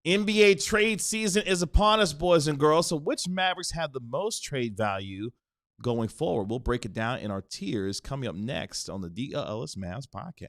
NBA trade season is upon us, boys and girls. So which Mavericks have the most trade value going forward? We'll break it down in our tiers coming up next on the DLLS Mavs podcast.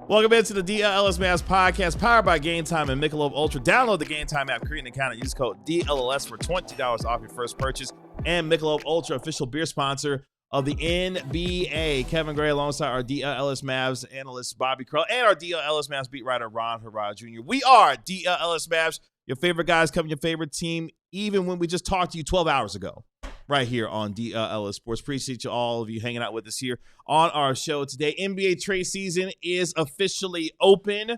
Welcome into the DLLS Mavs podcast, powered by Game Time and Michelob Ultra. Download the Game Time app, create an account, and use code DLLS for $20 off your first purchase. And Michelob Ultra, official beer sponsor of the NBA. Kevin Gray alongside our DLLS Mavs analyst Bobby Curl and our DLLS Mavs beat writer Ron Harrod Jr. We are DLLS Mavs, your favorite guys covering your favorite team, even when we just talked to you 12 hours ago. Right here on DLLS Sports. Appreciate you all of you hanging out with us here on our show today. NBA trade season is officially open.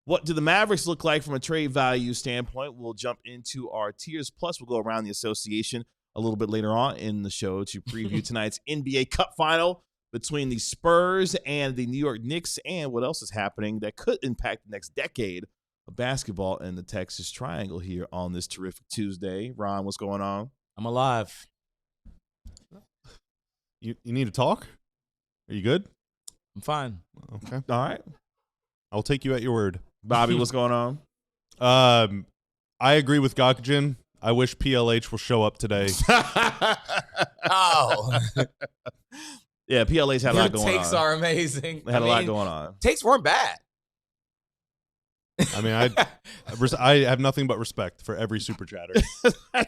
What do the Mavericks look like from a trade value standpoint? We'll jump into our tiers. Plus, we'll go around the association a little bit later on in the show to preview tonight's NBA Cup final between the Spurs and the New York Knicks, and what else is happening that could impact the next decade of basketball in the Texas Triangle here on this terrific Tuesday. Ron, what's going on? I'm alive. You need to talk? Are you good? I'm fine. Okay. All right. I'll take you at your word. Bobby, what's going on? I agree with Gokujin. I wish PLH will show up today. Oh. Yeah, PLH had a lot going on. Takes are amazing. They had a lot going on. Takes weren't bad. I mean, I have nothing but respect for every super chatter.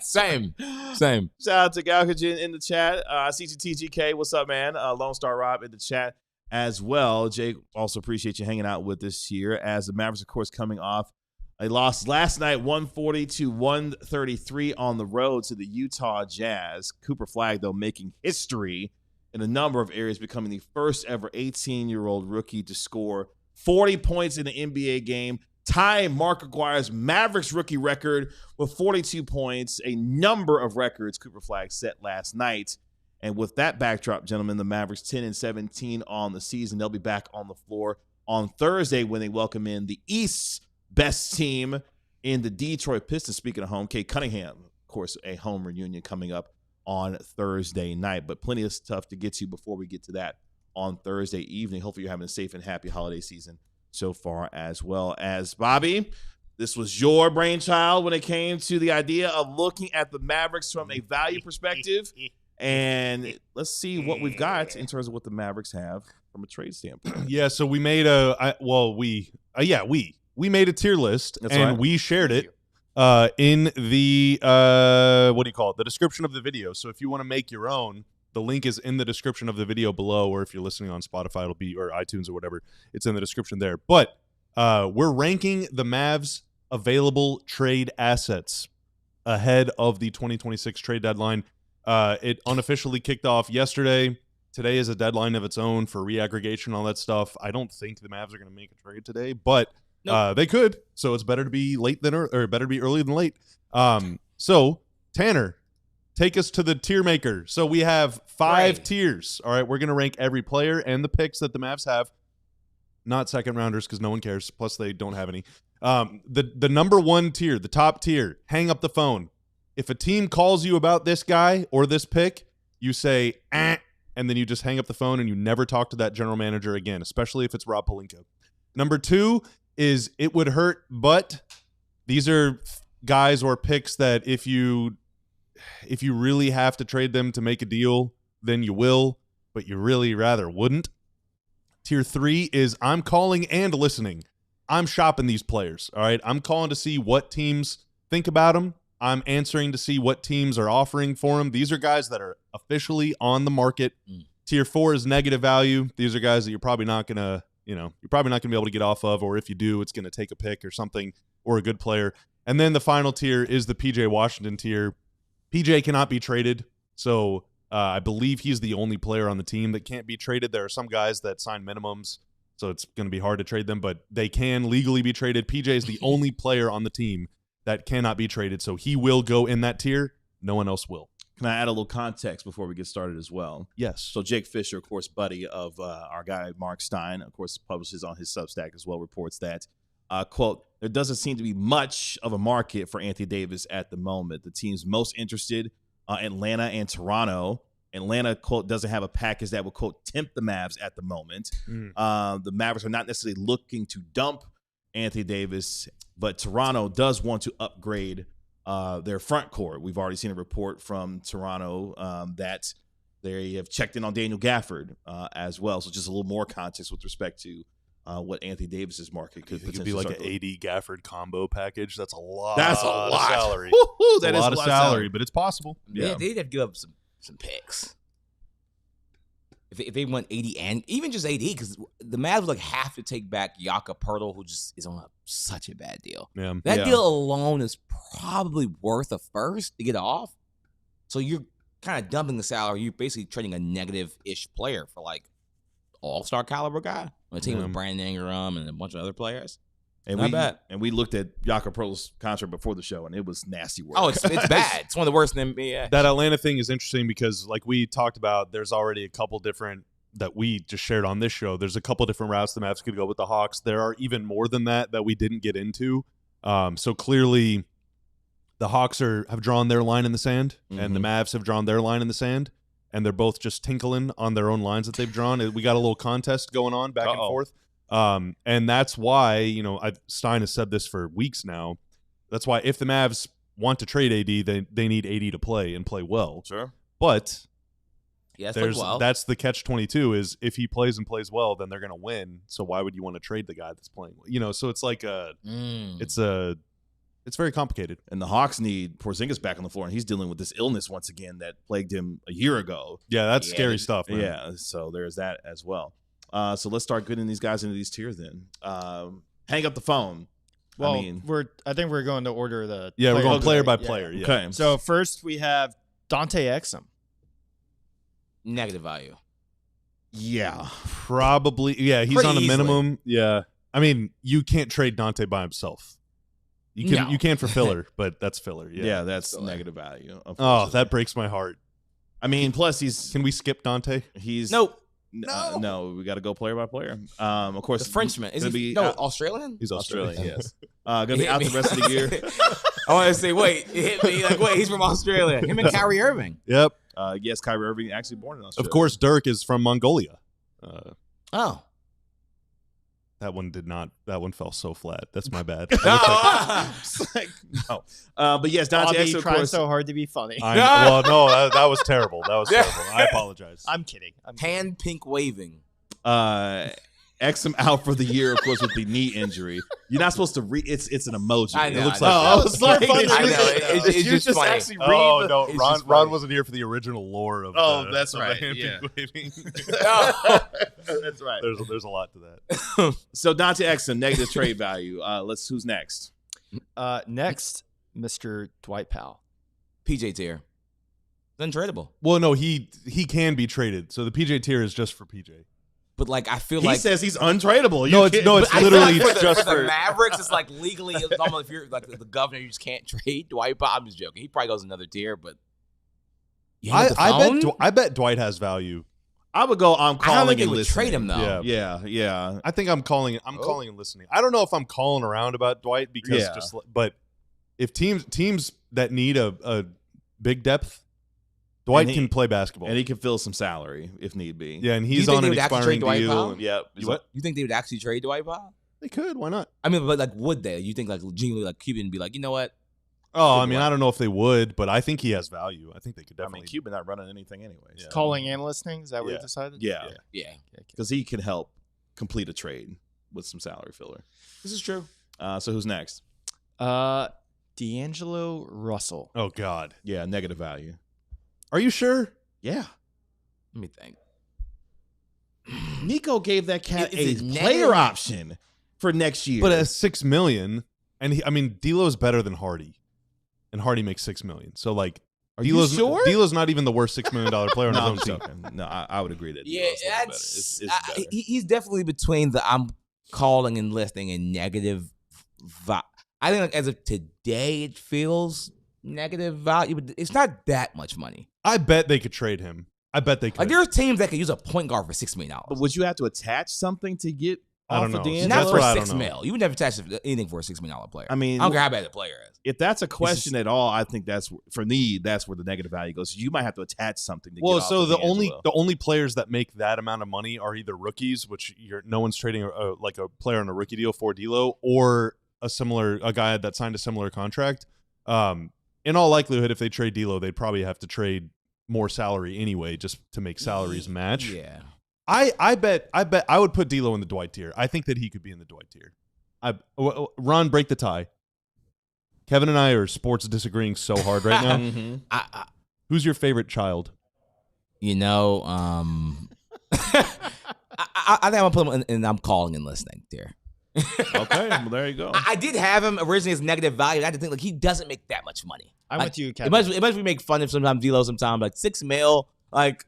Same. Shout out to Galkajin in the chat. CGTGK, what's up, man? Lone Star Rob in the chat as well. Jake, also appreciate you hanging out with us here as the Mavericks, of course, coming off a loss last night, 140-133 on the road to the Utah Jazz. Cooper Flagg, though, making history in a number of areas, becoming the first ever 18-year-old rookie to score 40 points in an NBA game, tying Mark Aguirre's Mavericks rookie record with 42 points, a number of records Cooper Flagg set last night. And with that backdrop, gentlemen, the Mavericks 10-17 on the season. They'll be back on the floor on Thursday when they welcome in the East's best team in the Detroit Pistons. Speaking of home, Kate Cunningham, of course, a home reunion coming up on Thursday night. But plenty of stuff to get to before we get to that on Thursday evening. Hopefully you're having a safe and happy holiday season so far as well. As Bobby, this was your brainchild when it came to the idea of looking at the Mavericks from a value perspective. And let's see what we've got in terms of what the Mavericks have from a trade standpoint. Yeah, so we made we made a tier list. That's and right. We shared it in the the description of the video. So if you want to make your own, the link is in the description of the video below, or if you're listening on Spotify, it'll be, or iTunes or whatever, it's in the description there. But we're ranking the Mavs available trade assets ahead of the 2026 trade deadline. It unofficially kicked off yesterday. Today is a deadline of its own for reaggregation, all that stuff. I don't think the Mavs are going to make a trade today, but they could. So it's better to be late than or better to be early than late. So Tanner, take us to the tier maker. So we have 5 tiers. All right, we're going to rank every player and the picks that the Mavs have. Not second rounders because no one cares. Plus, they don't have any. The number 1 tier, the top tier, hang up the phone. If a team calls you about this guy or this pick, you say, and then you just hang up the phone and you never talk to that general manager again, especially if it's Rob Pelinka. Number 2 is it would hurt, but these are guys or picks that if you really have to trade them to make a deal, then you will, but you really rather wouldn't. Tier 3 is I'm calling and listening. I'm shopping these players, all right? I'm calling to see what teams think about them. I'm answering to see what teams are offering for them. These are guys that are officially on the market. Tier 4 is negative value. These are guys that you're probably not going to, you're probably not going to be able to get off of, or if you do, it's going to take a pick or something or a good player. And then the final tier is the PJ Washington tier. PJ cannot be traded, So I believe he's the only player on the team that can't be traded. There are some guys that sign minimums, so it's going to be hard to trade them, but they can legally be traded. PJ is the only player on the team that cannot be traded, so he will go in that tier. No one else will. Can I add a little context before we get started as well? Yes. So Jake Fisher, of course, buddy of our guy Mark Stein, of course, publishes on his Substack as well, reports that, quote, there doesn't seem to be much of a market for Anthony Davis at the moment. The teams most interested, Atlanta and Toronto. Atlanta, quote, doesn't have a package that would, quote, tempt the Mavs at the moment. The Mavericks are not necessarily looking to dump Anthony Davis, but Toronto does want to upgrade their front court. We've already seen a report from Toronto that they have checked in on Daniel Gafford as well. So just a little more context with respect to what Anthony Davis's market could potentially be like an AD Gafford combo package. That's a lot. That's a lot of salary. Woo-hoo, That's a lot of salary, but it's possible. Yeah, they'd have to give up some picks. If they want 80 and even just 80, because the Mavs would like have to take back Jakob Poeltl, who just is on such a bad deal. Yeah. That deal alone is probably worth a first to get off. So you're kind of dumping the salary. You're basically trading a negative-ish player for like all-star caliber guy on a team with Brandon Ingram and a bunch of other players. And Not bad. And we looked at Jakob Poeltl's contract before the show, and it was nasty work. Oh, it's bad. It's one of the worst in the NBA. That Atlanta thing is interesting because, like we talked about, there's already a couple different that we just shared on this show. There's a couple different routes the Mavs could go with the Hawks. There are even more than that we didn't get into. So clearly, the Hawks have drawn their line in the sand, and the Mavs have drawn their line in the sand, and they're both just tinkling on their own lines that they've drawn. We got a little contest going on back and forth. And that's why, Stein has said this for weeks now. That's why if the Mavs want to trade AD, they need AD to play and play well. Sure. But well. that's the catch-22 is if he plays and plays well, then they're going to win. So why would you want to trade the guy that's playing well? So it's like it's very complicated. And the Hawks need Porzingis back on the floor, and he's dealing with this illness once again that plagued him a year ago. Yeah, that's scary stuff, man. Yeah, so there's that as well. So let's start getting these guys into these tiers then. Hang up the phone. Well, I think we're going to order the. Yeah, we're going player by Yeah. player. Yeah. Okay. So first we have Dante Exum. Negative value. Yeah. Probably. Yeah, he's Pretty on a easily. minimum. Yeah. I mean, you can't trade Dante by himself. You can for filler, but that's filler. Yeah, that's negative value. Oh, that breaks my heart. I mean, plus Can we skip Dante? Nope. No, we got to go player by player. Of course, The Frenchman. Is he Australian? He's Australian. Yes. Gonna be out the rest of the year. I want to say, wait, it hit me. Like, wait, he's from Australia. Him and Kyrie Irving. Yep. Yes, Kyrie Irving actually born in Australia. Of course, Dirk is from Mongolia. Oh. That one fell so flat. That's my bad. No. But yes, Dante Bobby Exum, of trying course. so hard to be funny. Well, no, that was terrible. That was terrible. I apologize. I'm kidding. Hand pink waving. Exum out for the year, of course, with the knee injury. You're not supposed to read. It's an emoji. I know, It looks I know. like. I was so funny. I know. It's You just funny. actually read Oh the- no, it's just Ron funny. wasn't here for the original lore of. That's of right, the hand yeah. waving. That's right. There's a lot to that. So Dante Exum, negative trade value. Who's next? Next, Mr. Dwight Powell. PJ tier. It's untradeable. Well, no, he can be traded. So the PJ tier is just for PJ. But like, I feel He like says he's untradeable. No, You it's can't- no, it's I feel literally like just for the Mavericks. It's like legally, it's almost if you're like the governor, you just can't trade Dwight Powell. I'm just joking. He probably goes another tier, but I bet Dwight has value. I would go. I'm I don't calling think they and would listening. trade him though. Yeah. Yeah. I think I'm calling. I'm calling and listening. I don't know if I'm calling around about Dwight because but if teams that need a big depth, Dwight can play basketball And he can fill some salary if need be. Yeah, and Do you he's think on they an would actually expiring trade Dwight deal. Powell? and- Yep. You what? You think they would actually trade Dwight Powell? They could. Why not? I mean, but like, would they? You think like genuinely like keep it and be like, you know what? Oh, I Good mean, luck. I don't know if they would, but I think he has value. I think they could I definitely. mean, Cuban not running anything anyways. Yeah. Calling and listening. Is that what Yeah. you decided? Yeah. Yeah, Because he can help complete a trade with some salary filler. this is true. So who's next? D'Angelo Russell. Oh God, Yeah, negative value. are you sure? Yeah. Let me think. Nico gave that cat Is a it player negative? option for next year. But at $6 million, and I mean, D'Lo's better than Hardy, and Hardy makes $6 million. So like, Are you sure? D'Lo's not even the worst $6 million player on his own team. Okay. No, I would agree that. Yeah, D'Lo's a little that's better. It's better. he's definitely between the I'm calling and listing and negative vibe. I think like as of today, it feels negative value, but it's not that much money. I bet they could trade him. I bet they could. Like there are teams that could use a point guard for $6 million. But would you have to attach something to get I don't off know. of D'Angelo? Not That's for what I don't $6 know. million. You would never attach anything for a $6 million player. I mean, I don't care how bad the player is. if that's a question at all, I think that's for me. That's where the negative value goes. You might have to attach something to. Well, get off so of the D'Angelo. only players that make that amount of money are either rookies, which no one's trading like a player on a rookie deal for D'Lo, or a guy that signed a similar contract. In all likelihood, if they trade D'Lo, they'd probably have to trade more salary anyway, just to make salaries match. Yeah. I bet I would put D'Lo in the Dwight tier. I think that he could be in the Dwight tier. Ron, break the tie. Kevin and I are sports disagreeing so hard right now. Mm-hmm. Who's your favorite child? You know, I think I'm gonna put him in I'm calling and listening tier. Okay, well, there you go. I did have him originally as negative value. I had to think like he doesn't make that much money. I'm Like, with you, It Kevin. must we make fun of sometimes D'Lo sometimes like $6 million. Like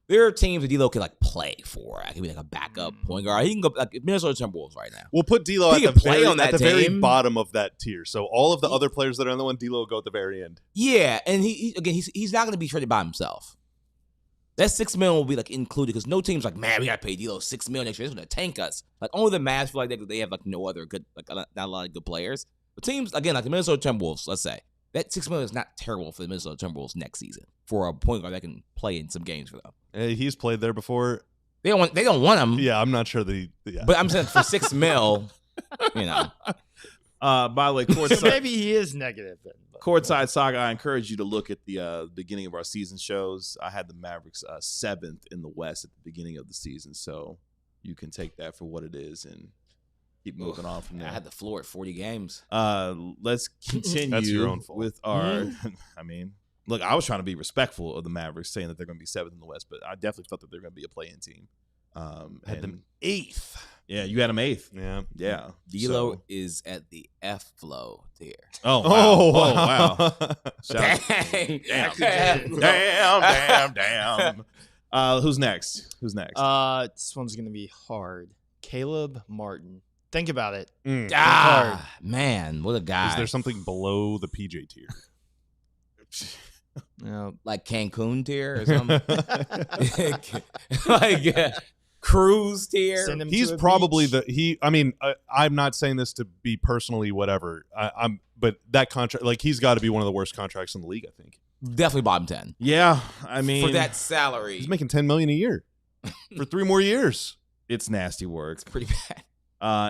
there are teams that D'Lo can like play for. I can be like a backup point guard. He can go like Minnesota Timberwolves right now. We'll put D'Lo He at can play very, on that at the very team. bottom of that tier. So all of the other players that are on the one, D'Lo will go at the very end. Yeah, and he's not going to be traded by himself. That $6 million will be like included because no team's like, man, we got to pay D'Lo $6 million next year. It's going to tank us. Like only the Mavs feel like they have like no other good, like not a lot of good players. But teams again like the Minnesota Timberwolves, let's say that $6 million is not terrible for the Minnesota Timberwolves next season for a point guard that can play in some games for them. He's played there before. They don't want him. Yeah, I'm not sure yeah. But I'm saying for $6 million, you know. By the way, So courtside, maybe he is negative then. but- courtside saga. I encourage you to look at the beginning of our season shows. I had the Mavericks 7th in the West at the beginning of the season, so you can take that for what it is and keep moving on from there. I had the floor at 40 games. Let's continue That's your own fault. with our. I mean, look, I was trying to be respectful of the Mavericks, saying that they're going to be 7th in the West, but I definitely felt that they're going to be a play-in team. Had And- them 8th. Yeah, you had them 8th. Yeah. Yeah, D'Lo So- is at the F flow tier. Oh wow! Oh, Oh wow! Shout out- Dang. Damn. Who's next? This one's gonna be hard. Caleb Martin. Think about it. Ah, man, what a guy. Is there something below the PJ tier? No, like Cancun tier or something? like cruise tier? send him He's to a probably beach. I'm not saying this to be personally whatever. But that contract, like he's got to be one of the worst contracts in the league, I think. Definitely bottom 10. Yeah, I mean, For that salary. He's making $10 million a year for 3 more years. it's nasty work. pretty bad.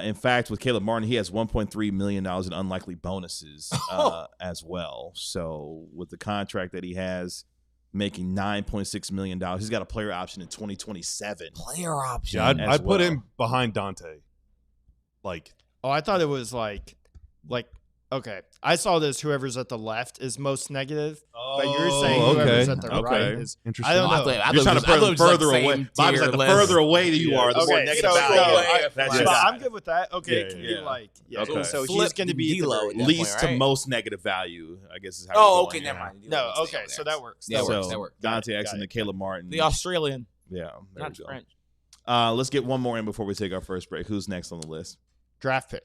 In fact, with Caleb Martin, he has $1.3 million in unlikely bonuses as well. So with the contract that he has, making $9.6 million, he's got a player option in 2027. Player option. Yeah, as I'd put well. him behind Dante. Like, Oh, I thought it was like, okay. I saw this. Whoever's at the left is most negative, but you're saying whoever's at the right Okay. is. interesting. I don't know. You're trying to put him further away. Bobby's like, the further away that you are, the more Okay, negative so, value. so That's I, your but guy. I'm good with that. Okay, Yeah, it can yeah. be like, yeah. Okay. So Flip he's going to be D'Lo the at that Least point, to right? most negative value, I guess is how Oh, we're okay, going, never yeah. mind. No, okay, so that works. That so works. That works. Dante Got X it. and Caleb Martin. The Australian, Yeah, there not we go. French. Let's get one more in before we take our first break. Who's next on the list? Draft pick.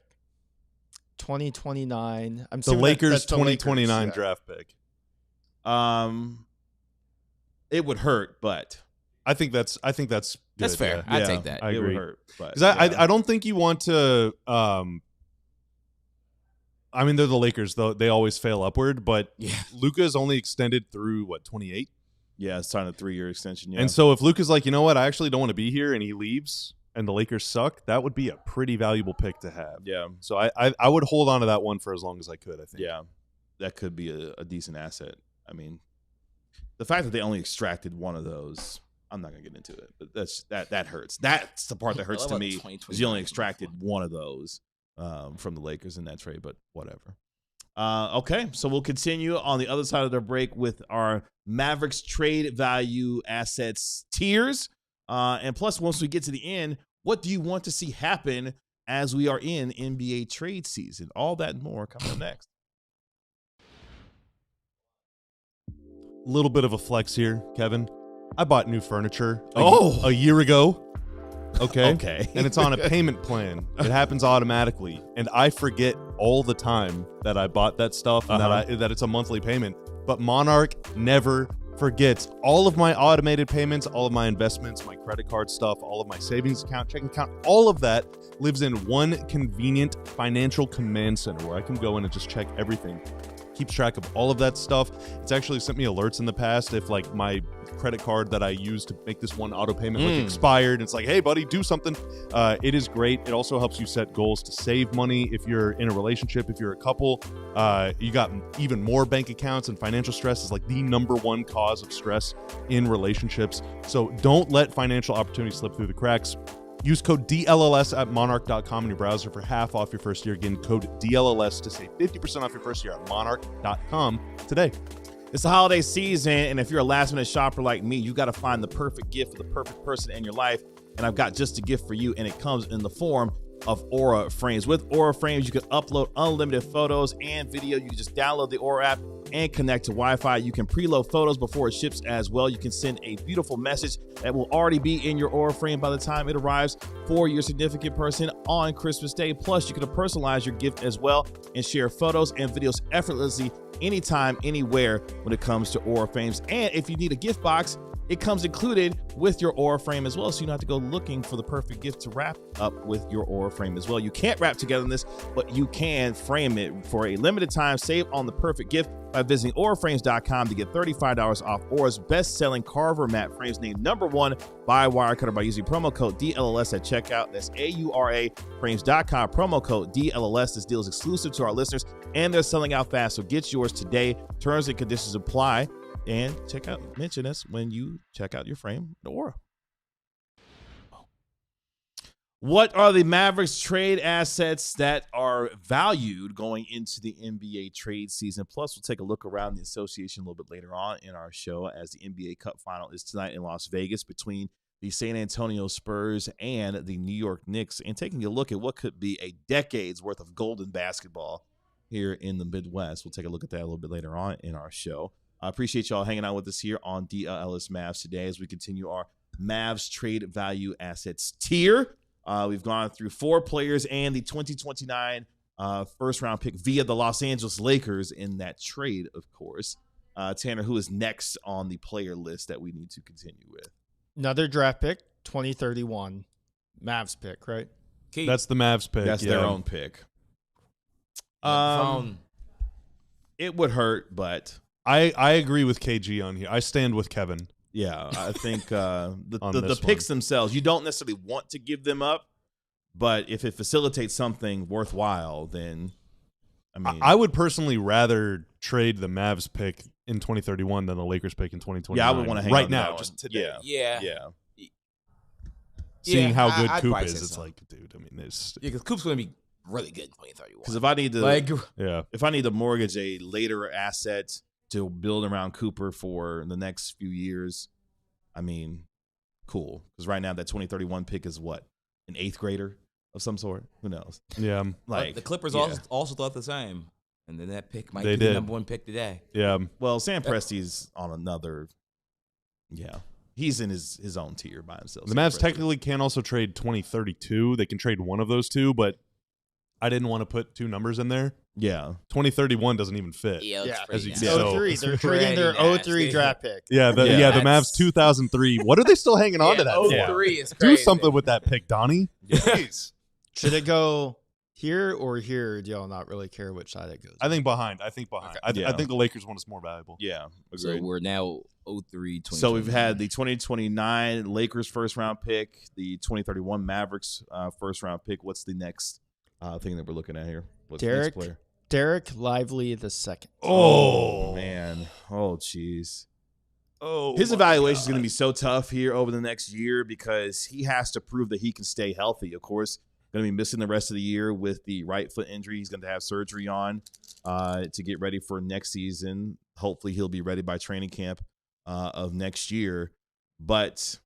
2029. I'm The assuming Lakers that's the 2029 Lakers, yeah. draft pick. It would hurt, but I think that's good. That's fair. Yeah. I'd yeah, take that. I it agree. would hurt. But Because yeah. I don't think you want to. I mean, they're the Lakers, though. They always fail upward. But Yeah. Luka is only extended through, 28? Yeah, it's signed a 3-year extension. Yeah. And so if Luka's like, you know what, I actually don't want to be here, and he leaves, and the Lakers suck, that would be a pretty valuable pick to have. yeah, So I would hold on to that one for as long as I could, I think. yeah, that could be a decent asset. I mean, the fact that they only extracted one of those, I'm not gonna get into it, but that hurts. That's the part that hurts to me. Is you only extracted one of those from the Lakers in that trade, but whatever. Okay, so we'll continue on the other side of the break with our Mavericks trade value assets tiers. And plus, once we get to the end, what do you want to see happen as we are in NBA trade season? All that and more coming up next. little bit of a flex here, Kevin. I bought new furniture Oh. a year ago. Okay. Okay. And it's on a payment plan. It happens automatically. And I forget all the time that I bought that stuff and that it's a monthly payment. But Monarch never forgets. All of my automated payments, all of my investments, my credit card stuff, all of my savings account, checking account, all of that lives in one convenient financial command center where I can go in and just check everything. Keeps track of all of that stuff. It's actually sent me alerts in the past if like my credit card that I used to make this one auto payment expired. It's like, hey buddy, do something. It is great. It also helps you set goals to save money if you're in a relationship, if you're a couple. You got even more bank accounts, and financial stress is like the #1 cause of stress in relationships. So don't let financial opportunities slip through the cracks. Use code DLLS at monarch.com in your browser for half off your first year. Again, code DLLS to save 50% off your first year at monarch.com today. It's the holiday season, and if you're a last-minute shopper like me, you got to find the perfect gift for the perfect person in your life. And I've got just a gift for you, and it comes in the form of Aura Frames. With Aura Frames, you can upload unlimited photos and video. You can just download the Aura app and connect to Wi-Fi. You can preload photos before it ships as well. You can send a beautiful message that will already be in your Aura Frame by the time it arrives for your significant person on Christmas Day. Plus, you can personalize your gift as well and share photos and videos effortlessly anytime, anywhere when it comes to Aura Frames. And if you need a gift box, it comes included with your Aura Frame as well, so you don't have to go looking for the perfect gift to wrap up with your Aura Frame as well. You can't wrap togetherness, but you can frame it. For a limited time, save on the perfect gift by visiting auraframes.com to get $35 off Aura's best-selling Carver mat frames, named #1 by Wirecutter by using promo code DLLS at checkout. That's auraframes.com, promo code DLLS. This deal is exclusive to our listeners, and they're selling out fast, so get yours today. Terms and conditions apply. And mention us when you check out your frame, the Aura. What are the Mavericks trade assets that are valued going into the NBA trade season? Plus, we'll take a look around the association a little bit later on in our show, as the NBA Cup final is tonight in Las Vegas between the San Antonio Spurs and the New York Knicks, and taking a look at what could be a decade's worth of golden basketball here in the Midwest. We'll take a look at that a little bit later on in our show. I appreciate y'all hanging out with us here on DLLS Mavs today as we continue our Mavs trade value assets tier. We've gone through 4 players and the 2029 first-round pick via the Los Angeles Lakers in that trade, of course. Tanner, who is next on the player list that we need to continue with? Another draft pick, 2031. Mavs pick, right? Keith. That's the Mavs pick. That's their own pick. It would hurt, but I agree with KG on here. I stand with Kevin. yeah, I think the picks themselves, you don't necessarily want to give them up, but if it facilitates something worthwhile, then I mean, I would personally rather trade the Mavs pick in 2031 than the Lakers pick in 2029. yeah, I would want to hang right on to now, that one. just today. Yeah. Seeing how good I'd Coop probably is, say it's so. like, dude, I mean, it's Yeah, because Coop's going to be really good in 2031. Because if I need to, yeah. if I need to mortgage a later asset to build around Cooper for the next few years, I mean, cool. Because right now that 2031 pick is what, an 8th grader of some sort? Who knows? Yeah. Like the Clippers yeah. also thought the same. And then that pick might They be did. the #1 pick today. Yeah. Well, Sam Presti's on another. Yeah, he's in his own tier by himself. The Sam Mavs Presti. technically can also trade 2032. They can trade one of those two, but I didn't want to put 2 numbers in there. Yeah, 2031 doesn't even fit. Yeah, Yeah. As you nasty. can see. 03. They're trading their Pretty 03 nasty. draft pick. Yeah, the Yeah, Mavs 2003. What are they still hanging on to that for? 03 is Do crazy. something with that pick, Donnie. Jeez. Should it go here or here? Do y'all not really care which side it goes? I think behind. I think Yeah. the Lakers one is more valuable. yeah. So Agreed. we're now 03, So we've had the 2029 Lakers first round pick, the 2031 Mavericks first round pick. What's the next thing that we're looking at here? What's the next player? Derek Lively II. Oh, man. Oh, jeez. Oh, His my evaluation is God. going to be so tough here over the next year because he has to prove that he can stay healthy. Of course, going to be missing the rest of the year with the right foot injury. He's going to have surgery on to get ready for next season. Hopefully, he'll be ready by training camp of next year. But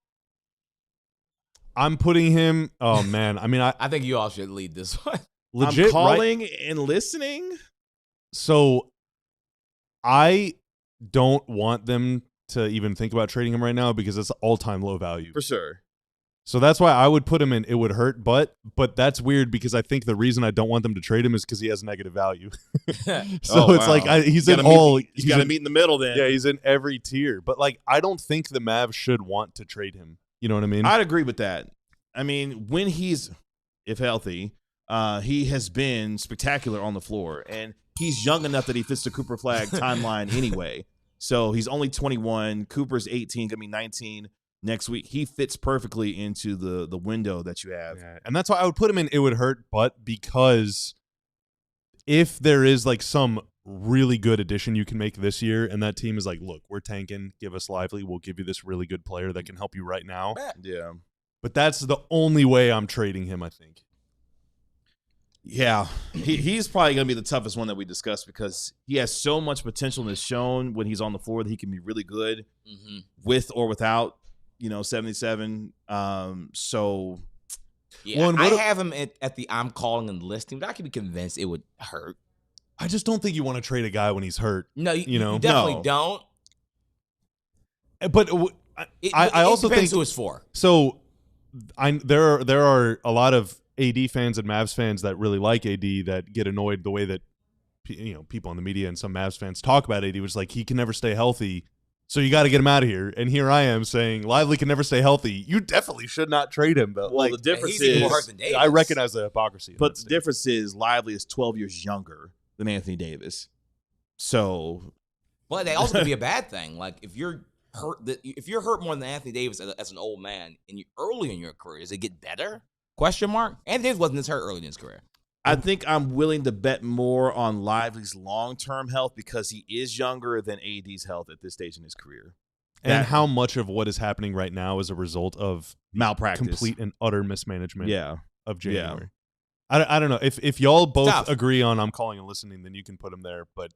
I'm putting him. Oh man, I mean, I think you all should lead this one. legit I'm calling right. and listening. So, I don't want them to even think about trading him right now because it's all-time low value. For sure. So that's why I would put him in it would hurt, but that's weird because I think the reason I don't want them to trade him is because he has negative value. So it's like he's in all. He's got to meet in the middle then. Yeah, he's in every tier. But like, I don't think the Mavs should want to trade him. You know what I mean? I'd agree with that. I mean, when he's, if healthy, he has been spectacular on the floor, and he's young enough that he fits the Cooper Flag timeline anyway. So he's only 21. Cooper's 18, gonna be 19 next week. He fits perfectly into the window that you have. Yeah. And that's why I would put him in it would hurt, but because if there is like some really good addition you can make this year and that team is like, look, we're tanking, give us Lively, we'll give you this really good player that can help you right now. Yeah. But that's the only way I'm trading him, I think. Yeah, he's probably going to be the toughest one that we discussed because he has so much potential and is shown when he's on the floor that he can be really good with or without, 77. So, yeah, I have him at the I'm calling and listing, but I can be convinced it would hurt. I just don't think you want to trade a guy when he's hurt. No, you definitely don't. But I also think who it's for. So, there are a lot of AD fans and Mavs fans that really like AD that get annoyed the way that people in the media and some Mavs fans talk about AD, which is like he can never stay healthy, so you got to get him out of here. And here I am saying Lively can never stay healthy. You definitely should not trade him, though. Well, the difference is I recognize the hypocrisy, but the difference is Lively is 12 years younger than Anthony Davis. So, well, they also could be a bad thing. Like if you're hurt more than Anthony Davis as an old man and you early in your career, does it get better? Question mark. Anthony Davis wasn't this hurt early in his career. I think I'm willing to bet more on Lively's long-term health because he is younger than AD's health at this stage in his career. And how much of what is happening right now is a result of malpractice, complete and utter mismanagement of January. Yeah. I don't know. If y'all both agree on I'm calling and listening, then you can put him there. But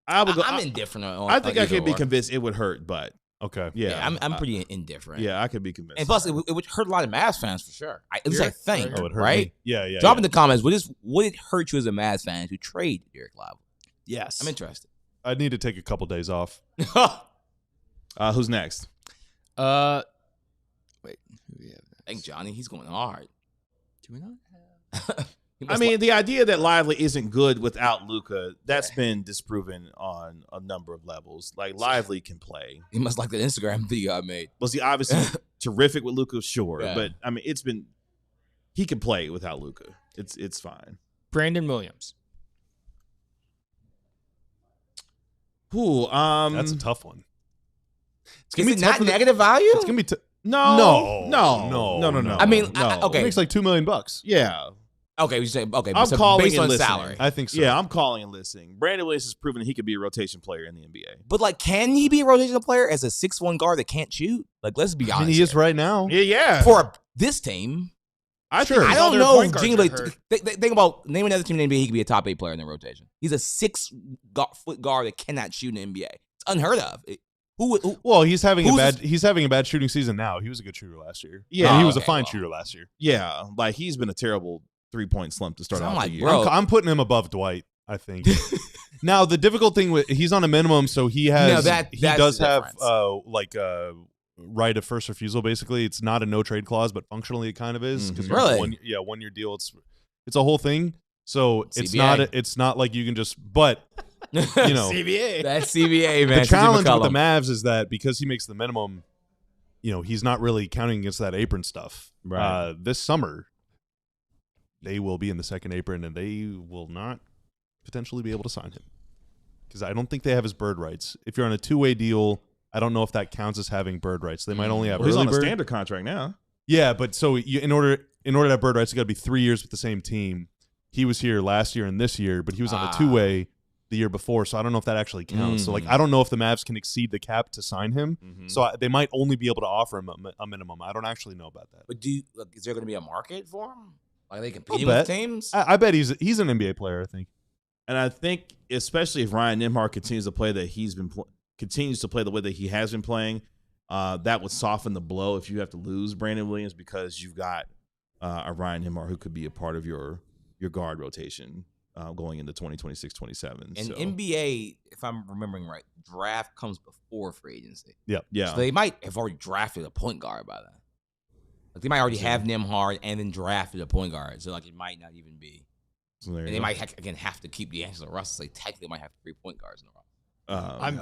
I'm indifferent on I think I could be convinced it would hurt, but okay. Yeah, I'm pretty indifferent. Yeah, I could be convinced. And plus, it would hurt a lot of Mavs fans for sure. At least I think, it would hurt right? Me. Yeah. Drop in the comments. Would it hurt you as a Mavs fan to trade Derek Lively? Yes. I'm interested. I'd need to take a couple days off. Who's next? Wait. Who do we have next? I think Johnny. He's going hard. Do we not have? I mean, the idea that Lively isn't good without Luka, that's been disproven on a number of levels. Like, Lively can play. He must like the Instagram video I made. Was he obviously terrific with Luka? Sure. Yeah. But, I mean, he can play without Luka. It's fine. Brandon Williams. Ooh, that's a tough one. It's going to be not negative value? It's going to be No. I mean, no. Okay. It makes like $2 million. Yeah. Okay, we say okay. I'm calling based and on listening. salary. I think so. Yeah, I'm calling and listening. Brandon Williams has proven that he could be a rotation player in the NBA. But like, can he be a rotational player as a 6'1" guard that can't shoot? Like, let's be honest. I mean, he is right now. Yeah. For this team, I don't know. Think about name another team in the NBA. He could be a top 8 player in the rotation. He's a 6-foot guard that cannot shoot in the NBA. It's unheard of. Well, he's having a bad shooting season now. He was a good shooter last year. Yeah, he was a fine shooter last year. Yeah, like he's been a terrible 3-point slump to start off the year. Bro. I'm putting him above Dwight, I think. Now the difficult thing with he's on a minimum, so he has he does have right of first refusal. Basically, it's not a no trade clause, but functionally it kind of is because really 1 year deal. It's a whole thing. So CBA. it's not like you can just CBA. That's CBA, man. The challenge with the Mavs is that because he makes the minimum, he's not really counting against that apron stuff. Right. This summer, they will be in the second apron, and they will not potentially be able to sign him because I don't think they have his bird rights. If you're on a 2-way deal, I don't know if that counts as having bird rights. They might only have. He's on a bird. standard contract now. Yeah, but so in order to have bird rights, you got to be 3 years with the same team. He was here last year and this year, but he was on a 2-way the year before, so I don't know if that actually counts. So I don't know if the Mavs can exceed the cap to sign him. So they might only be able to offer him a minimum. I don't actually know about that. But is there going to be a market for him? Are they competing with teams? I bet he's an NBA player. I think, and I think especially if Ryan Nembhard continues to play continues to play the way that he has been playing, that would soften the blow if you have to lose Brandon Williams because you've got a Ryan Nembhard who could be a part of your guard rotation going into 2026-27. And so. NBA, if I'm remembering right, draft comes before free agency. Yep. Yeah. So they might have already drafted a point guard by then. Like they might already have Nembhard and then drafted a point guard. So like it might not even be. So And they might again have to keep D'Angelo Russell. So they technically might have 3 point guards in a row. I'm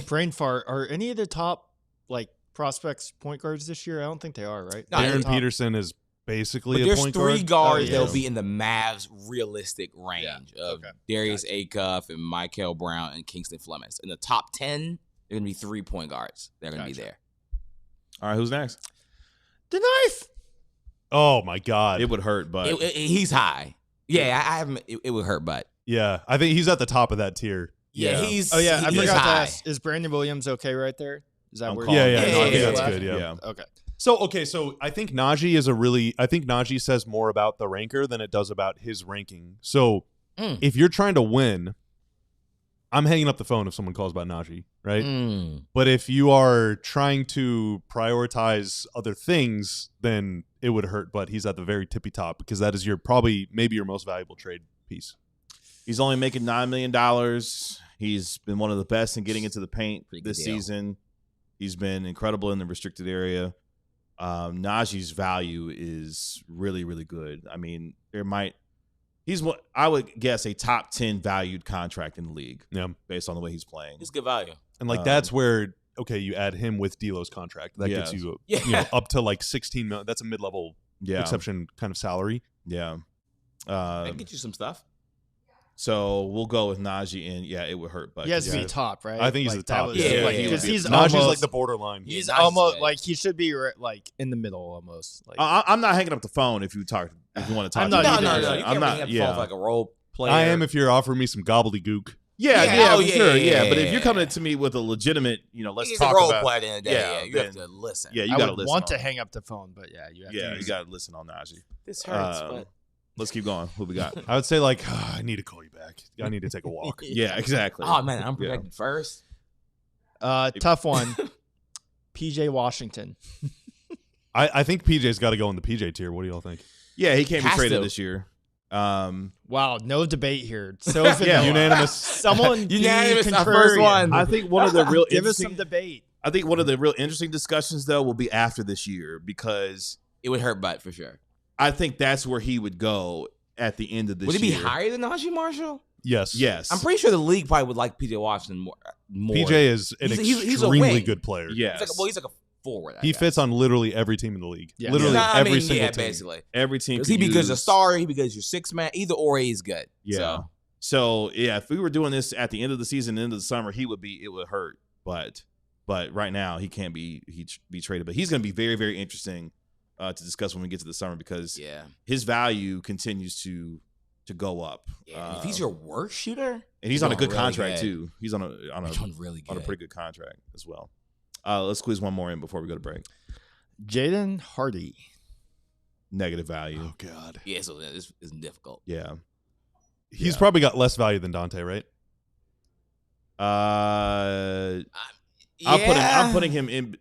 brain fart. Are any of the top like prospects point guards this year? I don't think they are, right? No, Aaron Top- Peterson is basically But a there's point 3 guard. guards Oh, yeah. that'll be in the Mavs' realistic range of Okay. Darius Acuff and Michael Brown and Kingston Flemings. In the top 10, there are going to be 3 point guards that are going to be Gotcha. there. All right, who's next? The knife. Oh my God. It would hurt, but He's high. Yeah, I haven't. It would hurt, but Yeah, I think he's at the top of that tier. yeah, Yeah. he's. Oh yeah, I he's forgot to high. ask. Is Brandon Williams okay right there? Is that I'm where? calling Yeah, it. yeah, Yeah, no, I think yeah, that's yeah. good. Yeah. yeah. Okay. So I think Najee says more about the ranker than it does about his ranking. So if you're trying to win, I'm hanging up the phone if someone calls about Najee, right? But if you are trying to prioritize other things, then it would hurt. But he's at the very tippy top because that is maybe your most valuable trade piece. He's only making $9 million. He's been one of the best in getting into the paint Pretty good this deal. season. He's been incredible in the restricted area. Najee's value is really, really good. I mean, he's what I would guess a top 10 valued contract in the league. Yeah. Based on the way he's playing. It's good value. And that's where you add him with D'Lo's contract. That gets you, up to like 16 million. That's a mid-level exception kind of salary. Yeah. I can get you some stuff. So we'll go with Najee, and it would hurt. But He has to be top, right? I think he's Like, the that top. was- Yeah, like, yeah, because yeah. he's Najee's almost like the borderline. He's Najee's almost good. like he should be like in the middle almost. Like I'm not hanging up the phone if you want to talk. I'm not to me. either. No. Yeah. You I'm can't not. really Yeah. have like a role player. I am if you're offering me some gobbledygook. Yeah, Oh, for sure. yeah, But if yeah. you're coming to me with a legitimate, let's He's talk a role about. player at the end of the day. Yeah, Yeah, you have then- to listen. Yeah, you I got to would listen. want on- to hang up the phone, but yeah, you have Yeah, to. you got to listen on Najee. This hurts, but let's keep going. Who we got? I would say like, I need to call you back. I need to take a walk. Yeah, exactly. Oh man, I'm protected first. Tough one. PJ Washington. I think PJ's got to go in the PJ tier. What do y'all think? Yeah, he can't be Has traded to. this year. Wow, no debate here. So Yeah, unanimous. Someone be Unanimous, our first contrarian. one. I think one of the real Give us interesting. some debate. I think one of the real interesting discussions though will be after this year because It would hurt butt for sure. I think that's where he would go at the end of this Would he be year. higher than Najee Marshall? Yes. Yes. I'm pretty sure the league probably would like PJ Washington more. PJ is an He's a extremely wing. good player. Yes. He's like a forward. I He guess. fits on literally every team in the league. Yeah. Literally Nah, I every mean, single yeah, team. basically. Every team. Because could he'd be good as a use- starter. He'd be good as your sixth man. Either or, he's good. Yeah. So yeah, if we were doing this at the end of the season, end of the summer, it would hurt. But right now he can't be traded. But he's going to be very, very interesting to discuss when we get to the summer because his value continues to go up. Yeah. If he's your worst shooter, and he's on a good really contract good. too. He's on a he's doing really good. on a pretty good contract as well. Let's squeeze one more in before we go to break. Jaden Hardy. Negative value. Oh God. Yeah, so this is difficult. Yeah. He's probably got less value than Dante, right? I'm putting him in.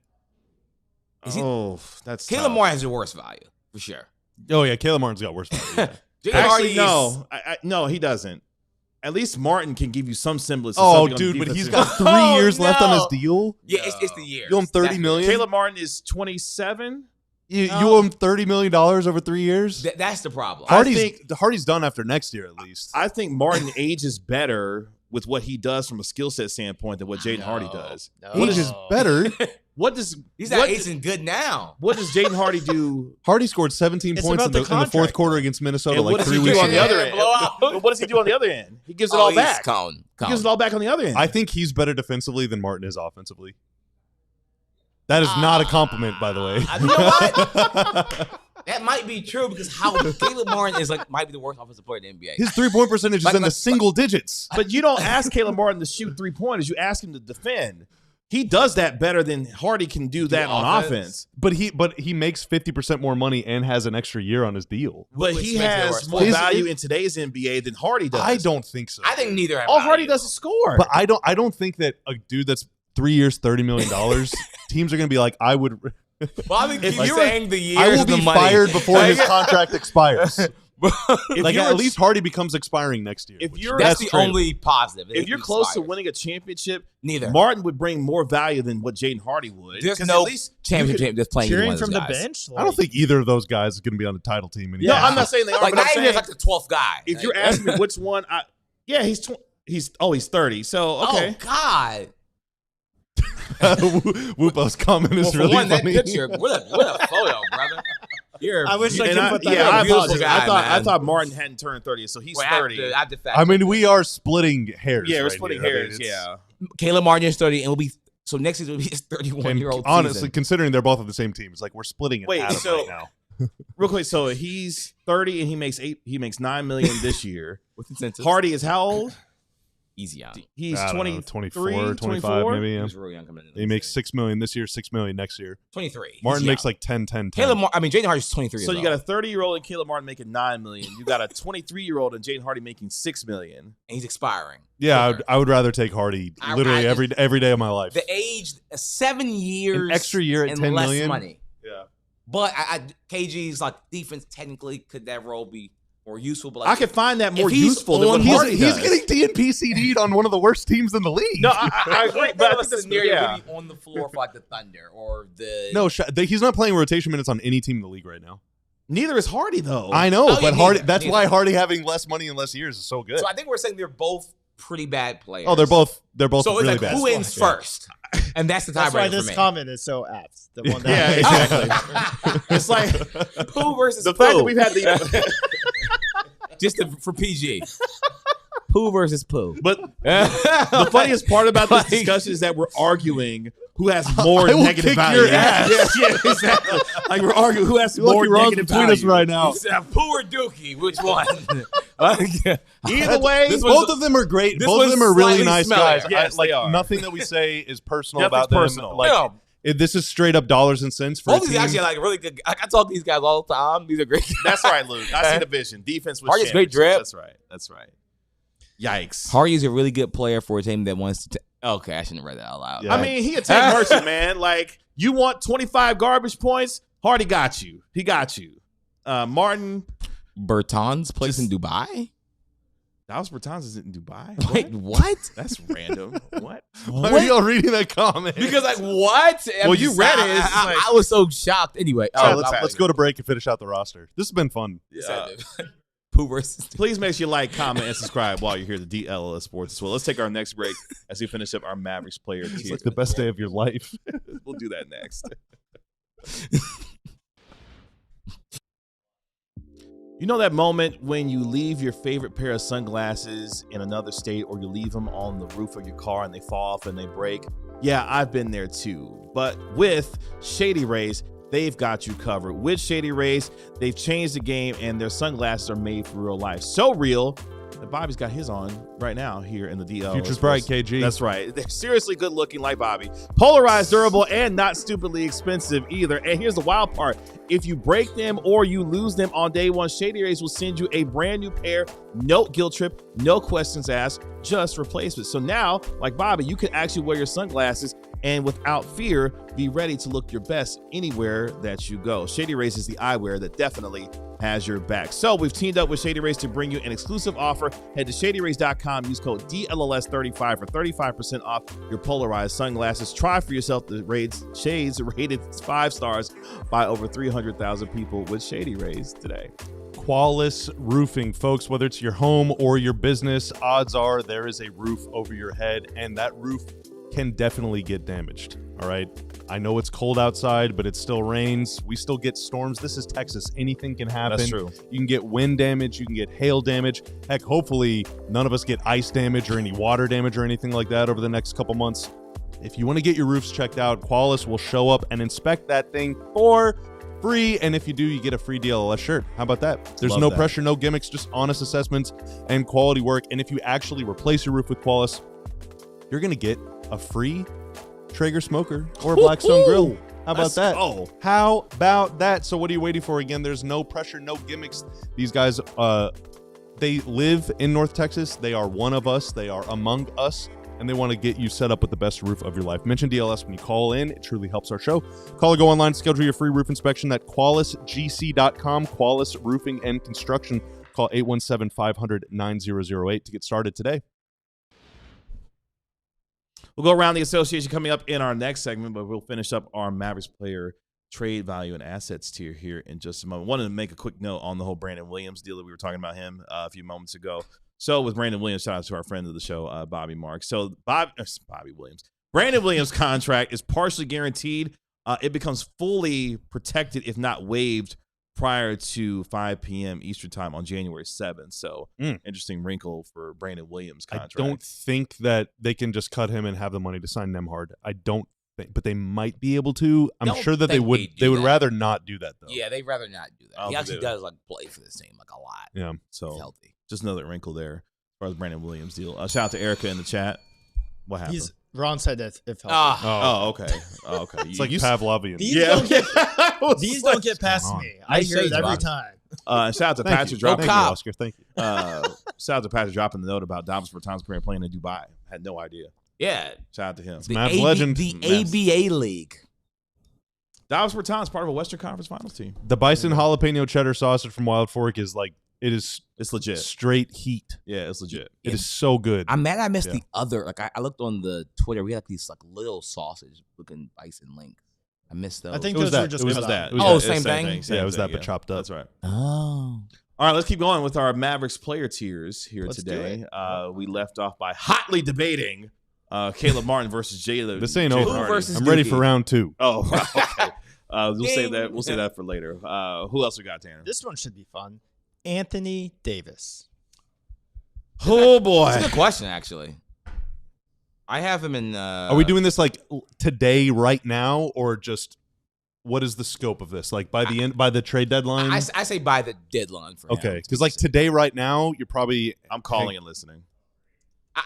Is he- That's Caleb tough. Moore has the worst value for sure. Oh yeah, Caleb Martin's got worse value. Yeah. Jalen Actually, Hardy no, no, he doesn't. At least Martin can give you some semblance. Of Oh, something on dude, the but he's defensive- got 3 years left on his no. deal. Yeah, it's the year. You owe him $30 million. Caleb Martin is 27. You owe him $30 million over 3 years. That's the problem. Hardy's done after next year at least. I think Martin ages better with what he does from a skill set standpoint than what Jaden Hardy does. No. Age is better. What does He's what, not acing good now. what does Jaden Hardy do? Hardy scored 17 It's points about in the the fourth contract, quarter against Minnesota And what like does 3 he do weeks on the ago. other end? blowout. What does he do on the other end? He gives it Oh, all he's back. Cone. He gives it all back on the other end. I think he's better defensively than Martin is offensively. That is not a compliment, by the way. You know what? That might be true because how Caleb Martin is might be the worst offensive player in the NBA. His 3-point percentage is in the single digits. But you don't ask Caleb Martin to shoot 3-pointers. You ask him to defend. He does that better than Hardy can do that on offense. But he makes 50% more money and has an extra year on his deal. But Which he makes it has worse. more value in today's NBA than Hardy does. I don't think so. I think neither have All value. Hardy does is score. But I don't think that a dude that's 3 years, $30 million, teams are going to be like, I would. Well, I mean, If you're you saying the years I will and the be money. fired before his contract expires. Like at least Hardy becomes expiring next year. That's the only positive. If you're close to winning a championship, neither Martin would bring more value than what Jaden Hardy would. There's no championship that's playing cheering from the bench. I don't think either of those guys is going to be on the title team anymore. No, I'm not saying they are. Like but not even like the 12th guy. If you're asking me which one, he's 30. So okay. Oh God. Whoopo's comment is really funny. That picture, what a photo, brother. I wish I could put that. Yeah, I apologize. Guy, I thought Martin hadn't turned 30, so he's 30. I mean, we are splitting hairs. Yeah, we're splitting hairs. Yeah. Caleb Martin is 30, and will be so next season will be his 31-year-old. Honestly, season. Considering they're both on the same team, it's like we're splitting it. Right now. Real quick, so he's 30 and he makes $9 million this year. With incentives. Hardy is how old? Easy young. He's 24, 25 maybe. Yeah. He's really young coming in. He makes $6 million this year, $6 million next year. 23. Martin makes like 10. Jaden Hardy's 23. So you got a 30-year-old and Caleb Martin making $9 million. You got a 23-year-old and Jaden Hardy making $6 million. And he's expiring. Yeah, I would rather take Hardy literally every day of my life. The age, 7 years, an extra year at and $10 less million. money. Yeah, but KG's like defense. Technically, could that role be more useful? But like, I could find that more useful than what Hardy does. He's getting DNP-CD'd on one of the worst teams in the league. No, I agree. But I think this scenario would be on the floor for like the Thunder or the. No, he's not playing rotation minutes on any team in the league right now. Neither is Hardy though. I know, but Hardy. That's why Hardy having less money and less years is so good. So I think we're saying they're both pretty bad players. Oh, they're both so really it's like bad. Who wins first? And that's the tiebreaker. That's why this comment is so apt. The one that exactly. It's like Pooh versus the fact that we've had the for PG. Pooh versus Pooh. But the funniest part about this discussion is that we're arguing who has more negative value. Your ass. Yeah, exactly. Like we're arguing who has more negative value us right now. Pooh or Dookie? Which one? Either way, both of them are great. Both of them are really nice guys. Yes, they are. Nothing that we say is personal Nothing's about them. personal. Like, this is straight up dollars and cents for both a these team. actually like really good. I talk to these guys all the time. These are great guys. That's right, Luke. I see the vision. Defense with Hardy's great drip. That's right. Yikes. Hardy's a really good player for a team that wants to. Okay, I shouldn't have read that out loud. Yeah. I mean, he a tank merchant, man. Like, you want 25 garbage points? Hardy got you. He got you. Martin. Bertans plays in Dubai? Dallas Bertans is in Dubai? Wait, what? That's random. What? Why are y'all reading that comment? Because, like, what? Well, you read it. I was so shocked. Anyway. Let's go to break and finish out the roster. This has been fun. Pooh versus. Please make sure you like, comment, and subscribe while you're here at the DLLS Sports as well. Let's take our next break as we finish up our Mavericks player tier. It's like the best day of your life. We'll do that next. You know that moment when you leave your favorite pair of sunglasses in another state, or you leave them on the roof of your car and they fall off and they break? Yeah, I've been there too. But with Shady Rays, they've got you covered. With Shady Rays, they've changed the game and their sunglasses are made for real life. So real that Bobby's got his on right now here in the DL. Future's bright, KG. That's right. They're seriously good looking like Bobby. Polarized, durable, and not stupidly expensive either. And here's the wild part. If you break them or you lose them on day one, Shady Rays will send you a brand new pair. No guilt trip, no questions asked, just replacement. So now, like Bobby, you can actually wear your sunglasses and without fear, be ready to look your best anywhere that you go. Shady Rays is the eyewear that definitely has your back. So we've teamed up with Shady Rays to bring you an exclusive offer. Head to shadyrays.com, use code DLLS35 for 35% off your polarized sunglasses. Try for yourself the shades rated 5 stars by over 300,000 people with Shady Rays today. Qualys Roofing, folks. Whether it's your home or your business, odds are there is a roof over your head, and that roof can definitely get damaged. All right. I know it's cold outside, but it still rains. We still get storms. This is Texas. Anything can happen. That's true. You can get wind damage. You can get hail damage. Heck, hopefully none of us get ice damage or any water damage or anything like that over the next couple months. If you want to get your roofs checked out, Qualys will show up and inspect that thing for free. And if you do, you get a free DLLS shirt. How about that? There's no pressure, no gimmicks, just honest assessments and quality work. And if you actually replace your roof with Qualys, you're going to get a free Traeger smoker or a Blackstone grill. How about that? Oh, how about that? So what are you waiting for? Again, there's no pressure, no gimmicks. These guys, they live in North Texas. They are one of us. They are among us. and they want to get you set up with the best roof of your life. Mention DLS when you call in. It truly helps our show. Call or go online, schedule your free roof inspection at QualisGC.com. Qualis Roofing and Construction. Call 817-500-9008 to get started today. We'll go around the association coming up in our next segment, but we'll finish up our Mavericks player trade value and assets tier here in just a moment. Wanted to make a quick note on the whole Brandon Williams deal that we were talking about him a few moments ago. So with Brandon Williams, shout out to our friend of the show, Bobby Marks. So Bobby Williams. Brandon Williams' contract is partially guaranteed. It becomes fully protected, if not waived, prior to 5 p.m. Eastern time on January 7th. So interesting wrinkle for Brandon Williams' contract. I don't think that they can just cut him and have the money to sign Nembhard. I don't think, but they might be able to. I'm sure that they would. They would rather not do that, though. Yeah, they'd rather not do that. He actually does like play for this team like a lot. Yeah, so he's healthy. Just another wrinkle there as far as Brandon Williams deal. Shout out to Erica in the chat. What happened? Ron said that if healthy. Okay. Okay. It's like Pavlovian. These don't get past me. I hear it every time. Shout out to Patrick dropping. dropping. Thank you, Oscar. Thank you. Shout out to Patrick dropping the note about Dallas Bertans playing in Dubai. Had no idea. Yeah. Shout out to him. Mavs legend. The ABA League. Dallas Bertans part of a Western Conference Finals team. The Bison jalapeno cheddar sausage from Wild Fork is like it's legit. Straight heat. Yeah, it's legit. It is so good. I'm mad I missed the other. Like I looked on the Twitter. We had like these like little sausage looking bison links. I missed those. I think It was those that. were just It was cut that. out. It was Oh, that. same It's thing? Yeah, it was that, but chopped up. That's right. Oh. All right, let's keep going with our Mavericks player tiers here Let's today. We left off by hotly debating Caleb Martin versus Jalen. This ain't Jalen over. Hardy. I'm ready for round 2. Oh, okay. We'll save that. We'll save that for later. Who else we got, Tanner? This one should be fun. Anthony Davis. Oh boy, That's a good question, actually. I have him in. Are we doing this like today, right now, or just what is the scope of this? Like by the end, by the trade deadline? I say by the deadline for him. Okay, because like today, right now, you're probably. I'm calling and listening.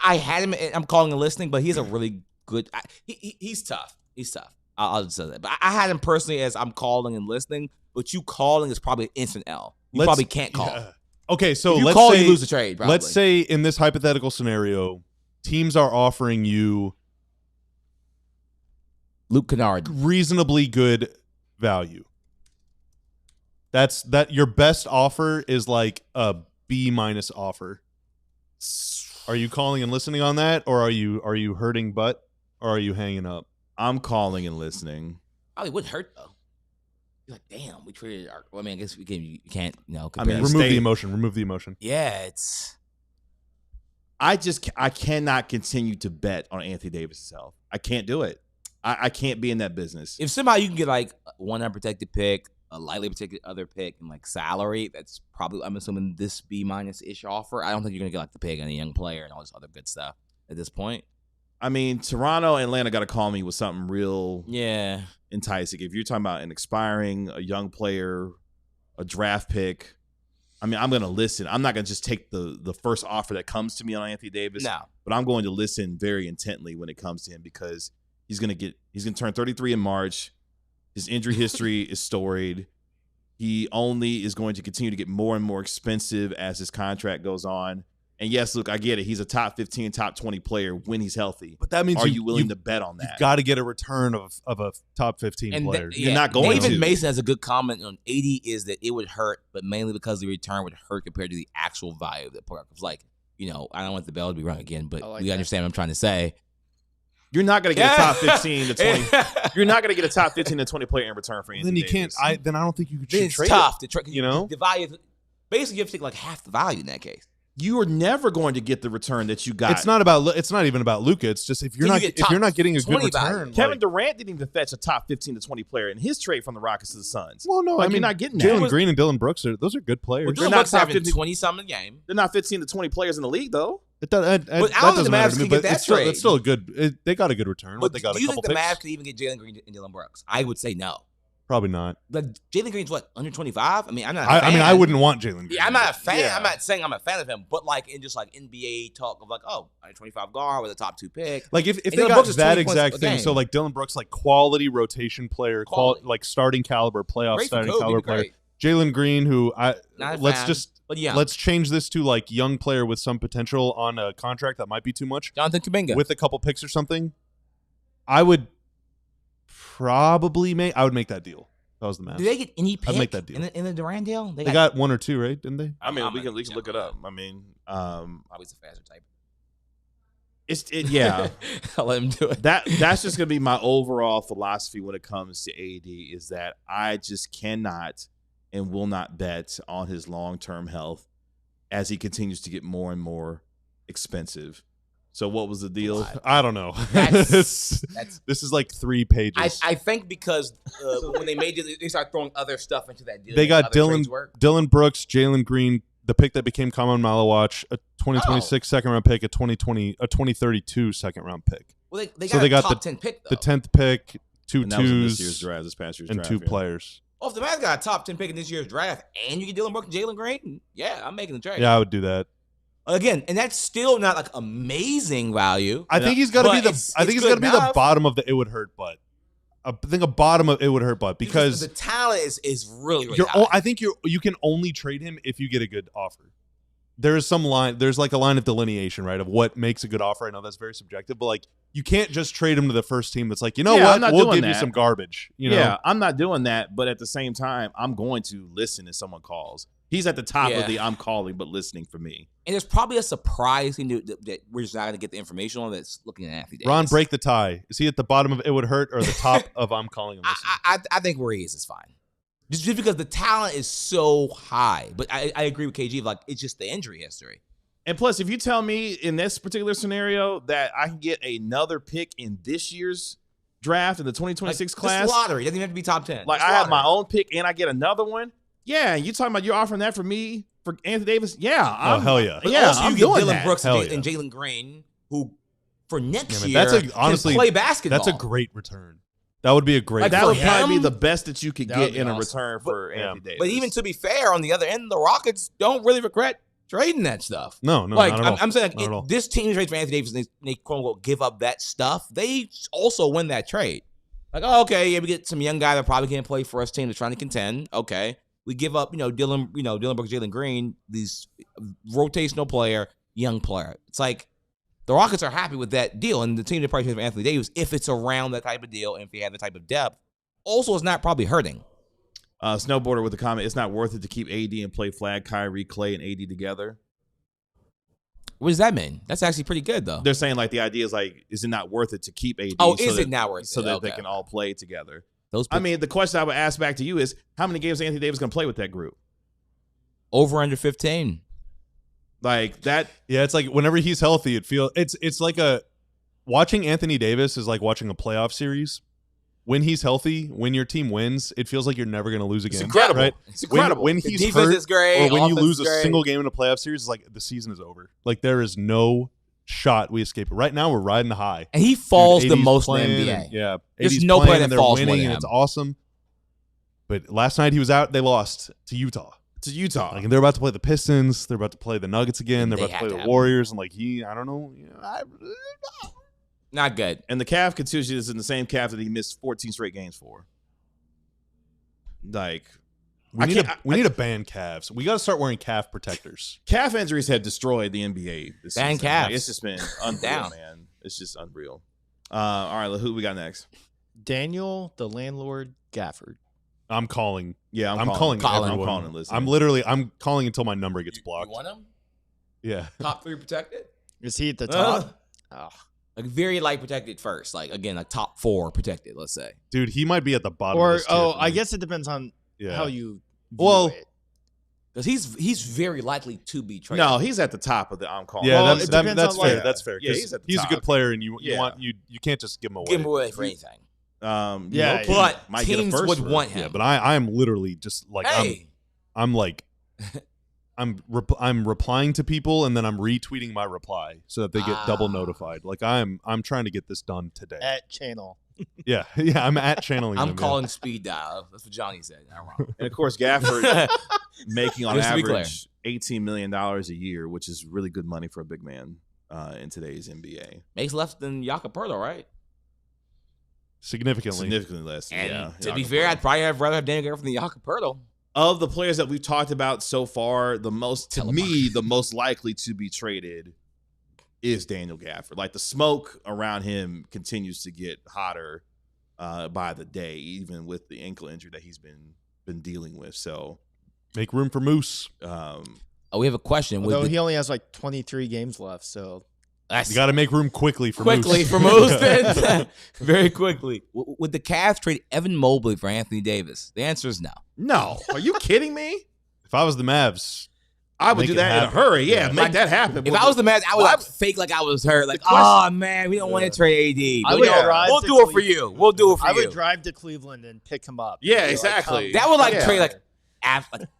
I had him. I'm calling and listening, but he's a really good. He's tough. He's tough. I'll just say that. But I had him personally as I'm calling and listening. But you calling is probably an instant L. You probably can't call. Yeah. Okay, so if you let's call, say you lose the trade. Probably. Let's say in this hypothetical scenario, teams are offering you Luke Kennard. reasonably good value. That's your best offer is like a B- offer. Are you calling and listening on that, or are you hurting butt, or are you hanging up? I'm calling and listening. Probably would hurt though. You're like, damn, we traded our. Well, I mean, I guess you can't. I compare. mean, Remove the emotion. Remove the emotion. Yeah, it's. I cannot continue to bet on Anthony Davis' health. I can't do it. I can't be in that business. If somehow you can get like one unprotected pick, a lightly protected other pick, and like salary, that's probably, I'm assuming, this B- ish offer. I don't think you're gonna get like the pick and a young player and all this other good stuff at this point. I mean, Toronto and Atlanta got to call me with something real enticing. If you're talking about an expiring, a young player, a draft pick, I mean, I'm going to listen. I'm not going to just take the first offer that comes to me on Anthony Davis. No. But I'm going to listen very intently when it comes to him because he's going to turn 33 in March. His injury history is storied. He only is going to continue to get more and more expensive as his contract goes on. And yes, look, I get it. He's a top 15, top 20 player when he's healthy. But that means are you willing to bet on that? You've got to get a return of a top 15 player. You're not going David to. Mason has a good comment on 80 is that it would hurt, but mainly because the return would hurt compared to the actual value of the player. It's like, I don't want the bell to be rung again, but you understand what I'm trying to say. You're not going to get a top 15 to 20. You're not going to get a top 15 to 20 player in return for Anthony Then you Davis. can't. Then I don't think you could It's trade tough it. to trade. You know, the value. Basically, you have to take like half the value in that case. You are never going to get the return that you got. It's not about. It's not even about Luka. It's just if you're not getting a good return. Kevin Durant didn't even fetch a top 15 to 20 player in his trade from the Rockets to the Suns. Well, no, like, I mean, you're not getting Jalen that. Green and Dylan Brooks those are good players. Well, They're Dylan not Brooks top having 50 20-something a game. They're not 15 to 20 players in the league, though. That doesn't the matter Mavs to me, can but get that it's still, trade. it's still a good. They got a good return. But They got do a you couple think the picks. Mavs could even get Jalen Green and Dylan Brooks? I would say no. Probably not. Like Jalen Green's what, under 25? I mean, I'm not. I mean, I wouldn't want Jalen Green. Yeah, I'm not a fan. Yeah. I'm not saying I'm a fan of him, but like in just like NBA talk of like, oh, under 25 guard with a top 2 pick. Like if And they Dylan got Brooks is that 20 points exact a thing, game. so like Dylan Brooks, like quality rotation player, Quality. like starting caliber, playoff Great for starting Kobe, caliber he'd be player. great. Jalen Green, who let's change this to like young player with some potential on a contract that might be too much. Jonathan Kuminga with a couple picks or something. I would probably make that deal. That was the Mavs. Do they get any pick I'd make that deal. in the Durant deal? They got 1 or 2, right? Didn't they? I mean, we can look it up. I mean, always a faster type. Yeah. I'll let him do it. That's just gonna be my overall philosophy when it comes to AD is that I just cannot and will not bet on his long-term health as he continues to get more and more expensive. So what was the deal? I don't know. This is like 3 pages. I think because when they made it, they started throwing other stuff into that deal. They got Dylan Brooks, Jalen Green, the pick that became Common Malawatch, a 2026 second-round pick, a 2032 second-round pick. Well, they got a top 10 pick, though. The 10th pick, 2 and that was in this twos, year's draft, this past year's and draft, 2 players. Oh, if the Mavs got a top 10 pick in this year's draft and you get Dylan Brooks and Jalen Green, yeah, I'm making the trade. Yeah, I would do that. Again, and that's still not like amazing value. I think he's got to be the bottom of the it would hurt, but I think a bottom of it would hurt, but because the talent is really high. I think you can only trade him if you get a good offer. There's like a line of delineation, right, of what makes a good offer. I know that's very subjective, but like you can't just trade him to the first team that's like, what, we'll give you some garbage. Yeah, I'm not doing that, but at the same time, I'm going to listen if someone calls. He's at the top of the I'm calling but listening for me. And there's probably a surprise thing that we're just not going to get the information on that's looking at Anthony Davis. Ron, break the tie. Is he at the bottom of it would hurt or the top of I'm calling and listening? I think where he is fine. Just because the talent is so high. But I agree with KG. Like, it's just the injury history. And plus, if you tell me in this particular scenario that I can get another pick in this year's draft in the 2026 class. It's lottery. It doesn't even have to be top 10. Like, I have my own pick and I get another one. Yeah, you talking about you're offering that for me, for Anthony Davis? Yeah. Hell yeah. But also I'm you get Dylan Brooks and Jalen Green, who for next year honestly, can play basketball. That's a great return. That would be a great. Like, that would probably be the best that you could get in a return for Anthony Davis. But even to be fair, on the other end, the Rockets don't really regret trading that stuff. No, like not at all. I'm saying, like, this team trades for Anthony Davis, and they quote unquote give up that stuff. They also win that trade. Like, oh, okay, yeah, we get some young guy that probably can't play for us team that's trying to contend. Okay, we give up, Dylan Brooks, Jalen Green, these rotational player, young player. It's like, the Rockets are happy with that deal, and the team that probably trades for Anthony Davis, if it's around that type of deal, and if he had the type of depth, also is not probably hurting. Snowboarder with a comment, it's not worth it to keep AD and play flag Kyrie, Clay, and AD together. What does that mean? That's actually pretty good, though. They're saying, like, the idea is, like, is it not worth it to keep AD? Is it not worth it? So that they can all play together. I mean, the question I would ask back to you is, how many games is Anthony Davis going to play with that group? Over under 15. Like that. Yeah, it's like whenever he's healthy, it's like watching Anthony Davis is like watching a playoff series. When he's healthy, when your team wins, it feels like you're never going to lose again. It's incredible. Right? It's incredible. When he's hurt, is great, or when you lose a single game in a playoff series, it's like the season is over. Like there is no shot we escape it. Right now, we're riding the high. And he falls the most in the NBA. Yeah. There's no player that falls winning, more than and it's awesome. But last night he was out. They lost to Utah. Like, and they're about to play the Pistons. They're about to play the Nuggets again. They're about to play the Warriors. And like I don't know. Not good. And the calf contusion is in the same calf that he missed 14 straight games for. Like, we need to ban calves. We got to start wearing calf protectors. Calf injuries have destroyed the NBA this season. Like, it's just been unreal, man. It's just unreal. All right, who we got next? Daniel, the landlord, Gafford. I'm calling. Yeah, I'm calling. I'm calling and listening. I'm calling until my number gets blocked. You want him? Yeah. Top 3 protected? Is he at the top? Like very light protected first. Like, again, like top 4 protected, let's say. Dude, he might be at the bottom. Or of this tier I guess it depends on how you view it. Because he's very likely to be traded. No, he's at the top of the I'm calling. Yeah, that's fair. That's fair. Yeah, he's a good player, and you can't just give him away. Give him away for anything. But teams would want him. Yeah, but I am literally just like I'm replying to people and then I'm retweeting my reply so that they get double notified. Like I'm trying to get this done today. At channel. Yeah, I'm at channeling. I'm calling speed dial. That's what Johnny said. Not wrong. And of course, Gafford making on average $18 million a year, which is really good money for a big man in today's NBA. Makes less than Jakob, right? Significantly less. And yeah. to be fair, I'd probably rather have Daniel Gafford than Jakob Poeltl. of the players that we've talked about so far, the most likely to be traded is Daniel Gafford. Like the smoke around him continues to get hotter by the day, even with the ankle injury that he's been dealing with. So make room for Moose. We have a question. Although he only has like 23 games left, so you got to make room quickly for Moose. Then. Very quickly. Would the Cavs trade Evan Mobley for Anthony Davis? The answer is no. No. Are you kidding me? If I was the Mavs, I would do that in a hurry. Yeah, make that happen. If I was the Mavs, I would fake like I was hurt. Like, oh, man, we don't want to trade AD. We'll do it for you. We'll do it for you. I would drive to Cleveland and pick him up. Yeah, exactly. That would trade like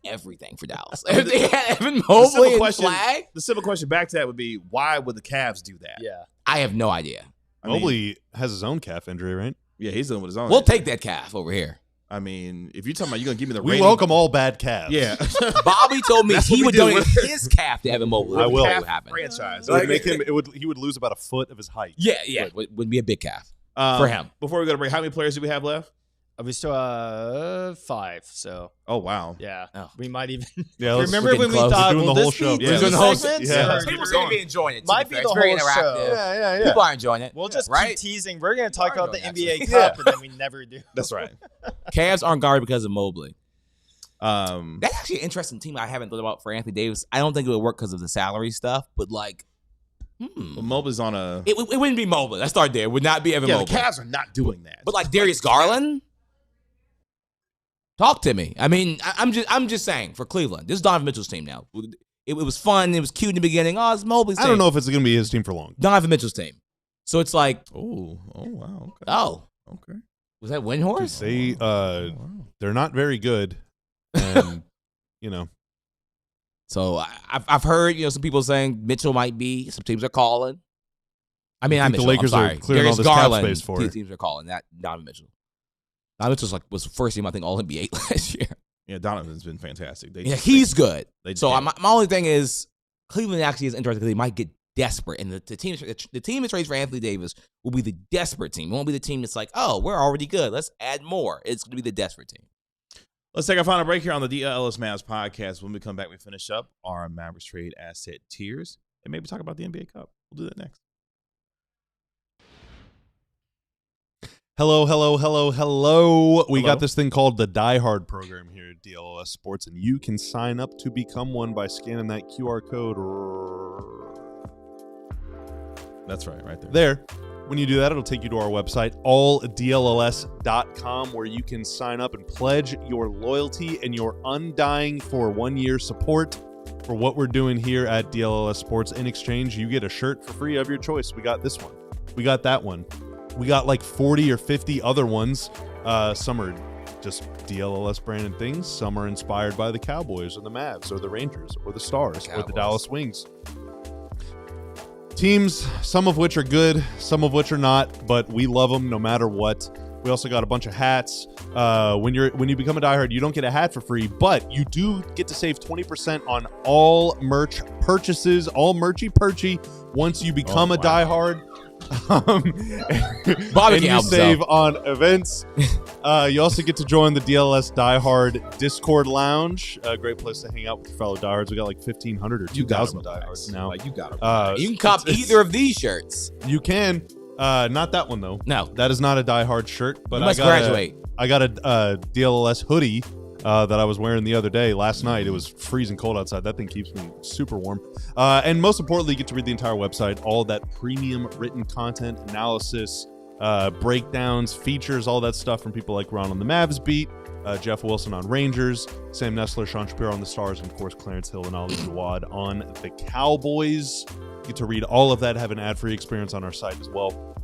everything for Dallas. If they had Evan Mobley and Flagg. The simple question back to that would be, why would the Cavs do that? Yeah. I have no idea. Mobley has his own calf injury, right? Yeah, he's dealing with his own. We'll take that calf over here. I mean, if you're talking about you're going to give me the We welcome all bad calves. Yeah. Bobby told me he would donate his calf to Evan Mobley. I will. Franchise. It would make him. He would lose about a foot of his height. Yeah. Would be a big calf for him. Before we go to break, how many players do we have left? We still have 5. So. Oh wow. Yeah. We might even. Yeah. Remember when we thought doing the whole show? Yeah. Doing the whole show. Yeah. People seem to be enjoying it. Might be the whole show. Yeah. People are enjoying it. We'll just keep teasing. We're going to talk about the NBA Cup, and then we never do. That's right. Cavs aren't guarded because of Mobley. That's actually an interesting team I haven't thought about for Anthony Davis. I don't think it would work because of the salary stuff, but well, Mobley's on a. It wouldn't be Mobley. Let's start there. It would not be Evan Mobley. The Cavs are not doing that. But Darius Garland. Talk to me. I mean, I'm just saying for Cleveland. This is Donovan Mitchell's team now. It was fun. It was cute in the beginning. Oh, it's Mobley's team. I don't know if it's going to be his team for long. Donovan Mitchell's team. So it's like, oh wow. Okay. Oh, okay. Was that Windhorse? They're not very good, and So I've heard some people saying Mitchell might be. Some teams are calling. I mean, the Lakers are clearing Darius all this Garland, cap space for it. Teams are calling that Donovan Mitchell. Donovan Mitchell was first team, I think, All NBA last year. Yeah, Donovan's been fantastic. He's good. My only thing is Cleveland actually is interested because they might get desperate, and the team that trades for Anthony Davis will be the desperate team. It won't be the team that's like, oh, we're already good. Let's add more. It's going to be the desperate team. Let's take our final break here on the DLLS Mavs podcast. When we come back, we finish up our Mavericks trade asset tiers and maybe talk about the NBA Cup. We'll do that next. Hello. We got this thing called the Die Hard program here at DLLS Sports, and you can sign up to become one by scanning that QR code. That's right there. There. When you do that, it'll take you to our website, alldlls.com, where you can sign up and pledge your loyalty and your undying for 1-year support for what we're doing here at DLLS Sports. In exchange, you get a shirt for free of your choice. We got this one. We got that one. We got like 40 or 50 other ones. Some are just DLLS branded things. Some are inspired by the Cowboys or the Mavs or the Rangers or the Stars or the Dallas Wings. Teams, some of which are good, some of which are not, but we love them no matter what. We also got a bunch of hats. When you become a diehard, you don't get a hat for free, but you do get to save 20% on all merch purchases, all merchy once you become a diehard. And you save on events. You also get to join the DLS Diehard Discord Lounge. A great place to hang out with your fellow diehards. We got like 1,500 or 2,000 diehards now. You got it. You can cop either of these shirts. You can. Not that one though. No, that is not a diehard shirt. But you must graduate. I got a DLLS hoodie that I was wearing the other day. Last night, it was freezing cold outside. That thing keeps me super warm. And most importantly, you get to read the entire website, all that premium written content, analysis, breakdowns, features, all that stuff from people like Ron on the Mavs beat, Jeff Wilson on Rangers, Sam Nessler, Sean Shapiro on the Stars, and of course, Clarence Hill and Ali Jawad on the Cowboys. You get to read all of that, have an ad-free experience on our site as well.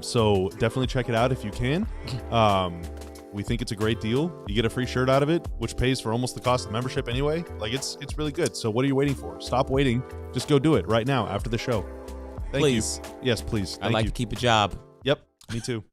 So definitely check it out if you can. We think it's a great deal. You get a free shirt out of it, which pays for almost the cost of membership anyway. Like it's really good. So what are you waiting for? Stop waiting. Just go do it right now after the show. Thank you. Yes, please. I'd like to keep a job. Yep, me too.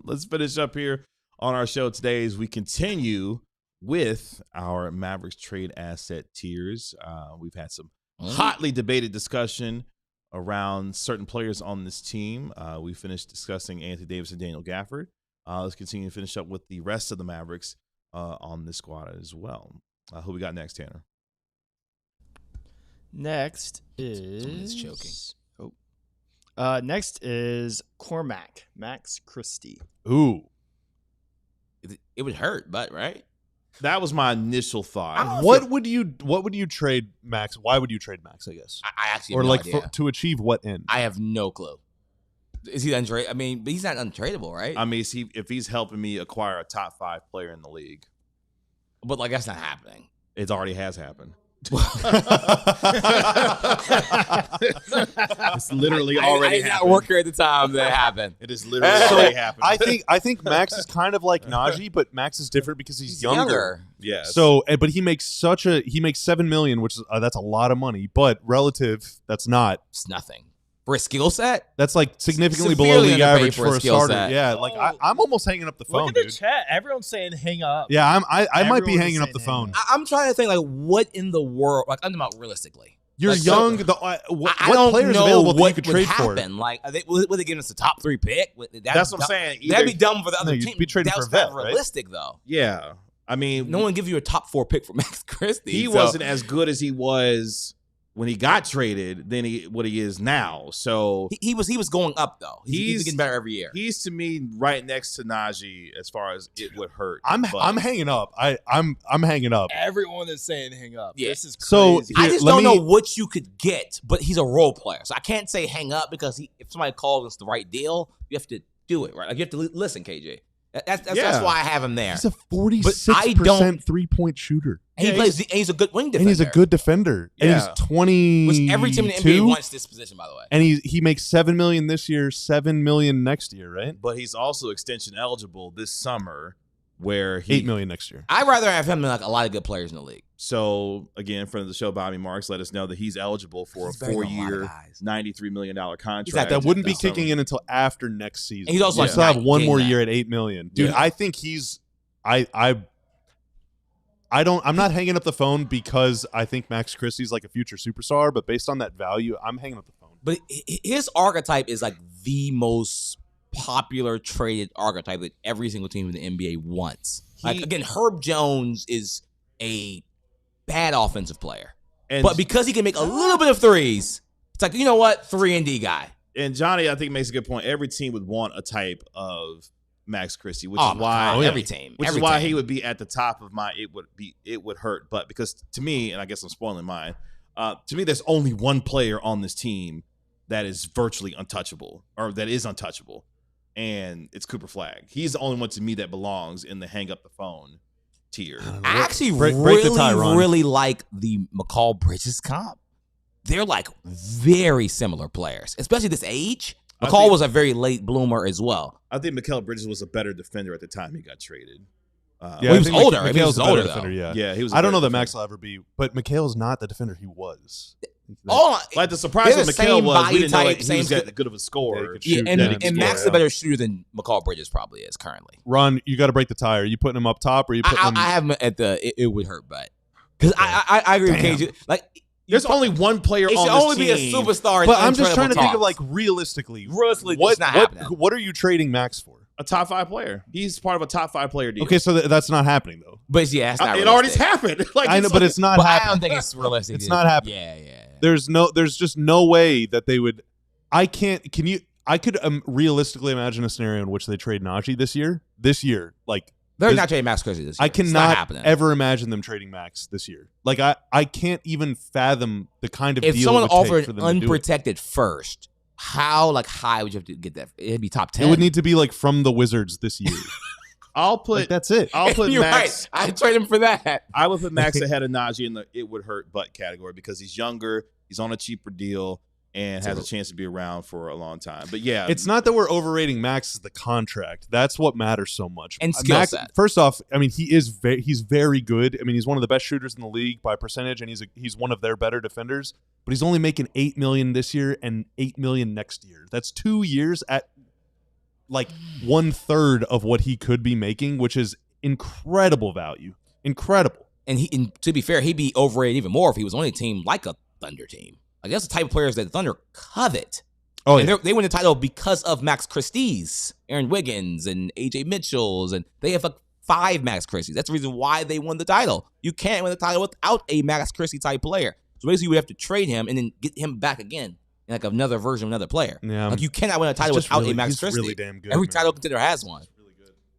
Let's finish up here on our show today as we continue with our Mavericks trade asset tiers. We've had some hotly debated discussion around certain players on this team. We finished discussing Anthony Davis and Daniel Gafford. Let's continue to finish up with the rest of the Mavericks on this squad as well. Who we got next, Tanner? Next is Someone's choking. Next is Cormac Max Christie. Ooh. It would hurt, but right. That was my initial thought. What would you trade Max? Why would you trade Max? I guess. I actually or have no like idea. to achieve what end? I have no clue. Is he untrade? I mean, but he's not untradeable, right? I mean, if he's helping me acquire a top 5 player in the league, But like that's not happening. it already has happened. It's literally already I did not happened. work here at the time that happened. It is literally already happened. I think Max is kind of like Najee, but Max is different because he's younger. Yeah. So, but he makes $7 million, which is that's a lot of money, but relative, that's not. It's nothing for a skill set. That's like significantly below Severely league underpaid average for for a a skill starter. set. Yeah, like I'm almost hanging up the phone, Look at the dude. chat. Everyone's saying hang up. Yeah, I might be Everyone is hanging up saying the hang phone. up. I'm trying to think like what in the world. Like I'm talking about realistically. You're Like, young. I What don't players know available that what you could would trade for? happen. Like, would they give us a top 3 pick? That's what I'm saying. That'd be dumb for the No, other you'd team. be trading That for was a vet, kind of right? realistic, though. Yeah. I mean, No one gives you a top 4 pick for Max Christie. he so- wasn't as good as he was when he got traded than what he is now. So He was going up though. He's getting better every year. he's to me right next to Najee as far as it would hurt. I'm hanging up. I'm hanging up. Everyone is saying hang up. Yeah. This is So, crazy. here, I just let don't me- know what you could get, but he's a role player, so I can't say hang up because if somebody calls us the right deal, you have to do it right. Like you have to listen, KJ. That's why I have him there. He's a 46% 3-point shooter, And he's a good wing defender. and he's a good defender, and Yeah. he's 20. Which every team in the NBA wants this position, by the way. And he makes $7 million this year, $7 million next year, right? But he's also extension eligible this summer, where he $8 million next year. I'd rather have him than like a lot of good players in the league. So again, friend of the show, Bobby Marks, let us know that he's eligible for He's a better than a lot of 4-year, guys. $93 million contract. not That wouldn't be this summer. kicking in until after next season. And he's also we like still have not one more getting year at $8 million, dude. Yeah. I think he's. I'm not hanging up the phone because I think Max Christie's like a future superstar, but based on that value, I'm hanging up the phone. But his archetype is like the most popular traded archetype that every single team in the NBA wants. Like again, Herb Jones is a bad offensive player, And, but because he can make a little bit of threes, it's like, you know what, 3-and-D guy. and Johnny, I think, makes a good point. Every team would want a type of Max Christie, which Oh is my why God, every team, which every is why team. he would be at the top of my it would hurt. But because to me, and I guess I'm spoiling mine, to me, there's only one player on this team that is virtually untouchable, or that is untouchable, and it's Cooper Flagg. He's the only one to me that belongs in the hang up the phone tier. I actually Break the tie, Ron. really like the McCall Bridges comp. They're like very similar players, especially this age. I McCall think- was a very late bloomer as well. I think Mikal Bridges was a better defender at the time he got traded. Yeah, he I was think older. Mikhail's He was a better older, defender, though. yeah. Yeah, he was. I don't know that better Max will ever be, but Mikhail's not the defender he was. Like the surprise They're with the Mikal same was we body didn't know type, that he was same- that good of a scorer. could Yeah, shoot, and, that he could and score, Max is yeah. a better shooter than McCall Bridges probably is currently. Ron, you got to break the tie. Are you putting him up top, or are you putting him? I have him at it would hurt, but because I agree with Damn. KJ. Like There's only one player it on should this only be a team. superstar. But I'm just untradeable trying to think of talks. like realistically. Realistically, what it's not happening. what are you trading Max for? A top 5 player. He's part of a top 5 player deal. Okay, so that's not happening though. But yeah, it's not it already realistic. happened. Like, I know, but it's not But I happening. don't think it's realistic. It's dude. not happening. Yeah. There's just no way that they would. I could realistically imagine a scenario in which they trade Najee this year, like They're This- not trading Max Christie this year. I It's not cannot happening. ever imagine them trading Max this year. Like I can't even fathom the kind of If deal someone it would take offered for an them to do it. unprotected first, how high would you have to get that? It'd be top 10. It would need to be like from the Wizards this year. I'll put Like that's it. I'll put You're Max. right. I'd trade him for that. I would put Max ahead of Najee in the it would hurt but category because he's younger, he's on a cheaper deal, and has a chance to be around for a long time. But yeah, It's not that we're overrating Max as the contract. That's what matters so much. And skill Max, set. First off, I mean he's very good. I mean he's one of the best shooters in the league by percentage, and he's one of their better defenders. But he's only making $8 million this year and $8 million next year. That's 2 years at like 1/3 of what he could be making, which is incredible value. Incredible. And to be fair, he'd be overrated even more if he was on a team like a Thunder team. Like that's the type of players that the Thunder covet. Oh And yeah. they win the title because of Max Christie's, Aaron Wiggins, and AJ Mitchell's, and they have like 5 Max Christies. That's the reason why they won the title. You can't win the title without a Max Christie type player. So basically, you would have to trade him and then get him back again in like another version of another player. Yeah. Like you cannot win a title without a Max Christie. Really damn good. Every title contender has one.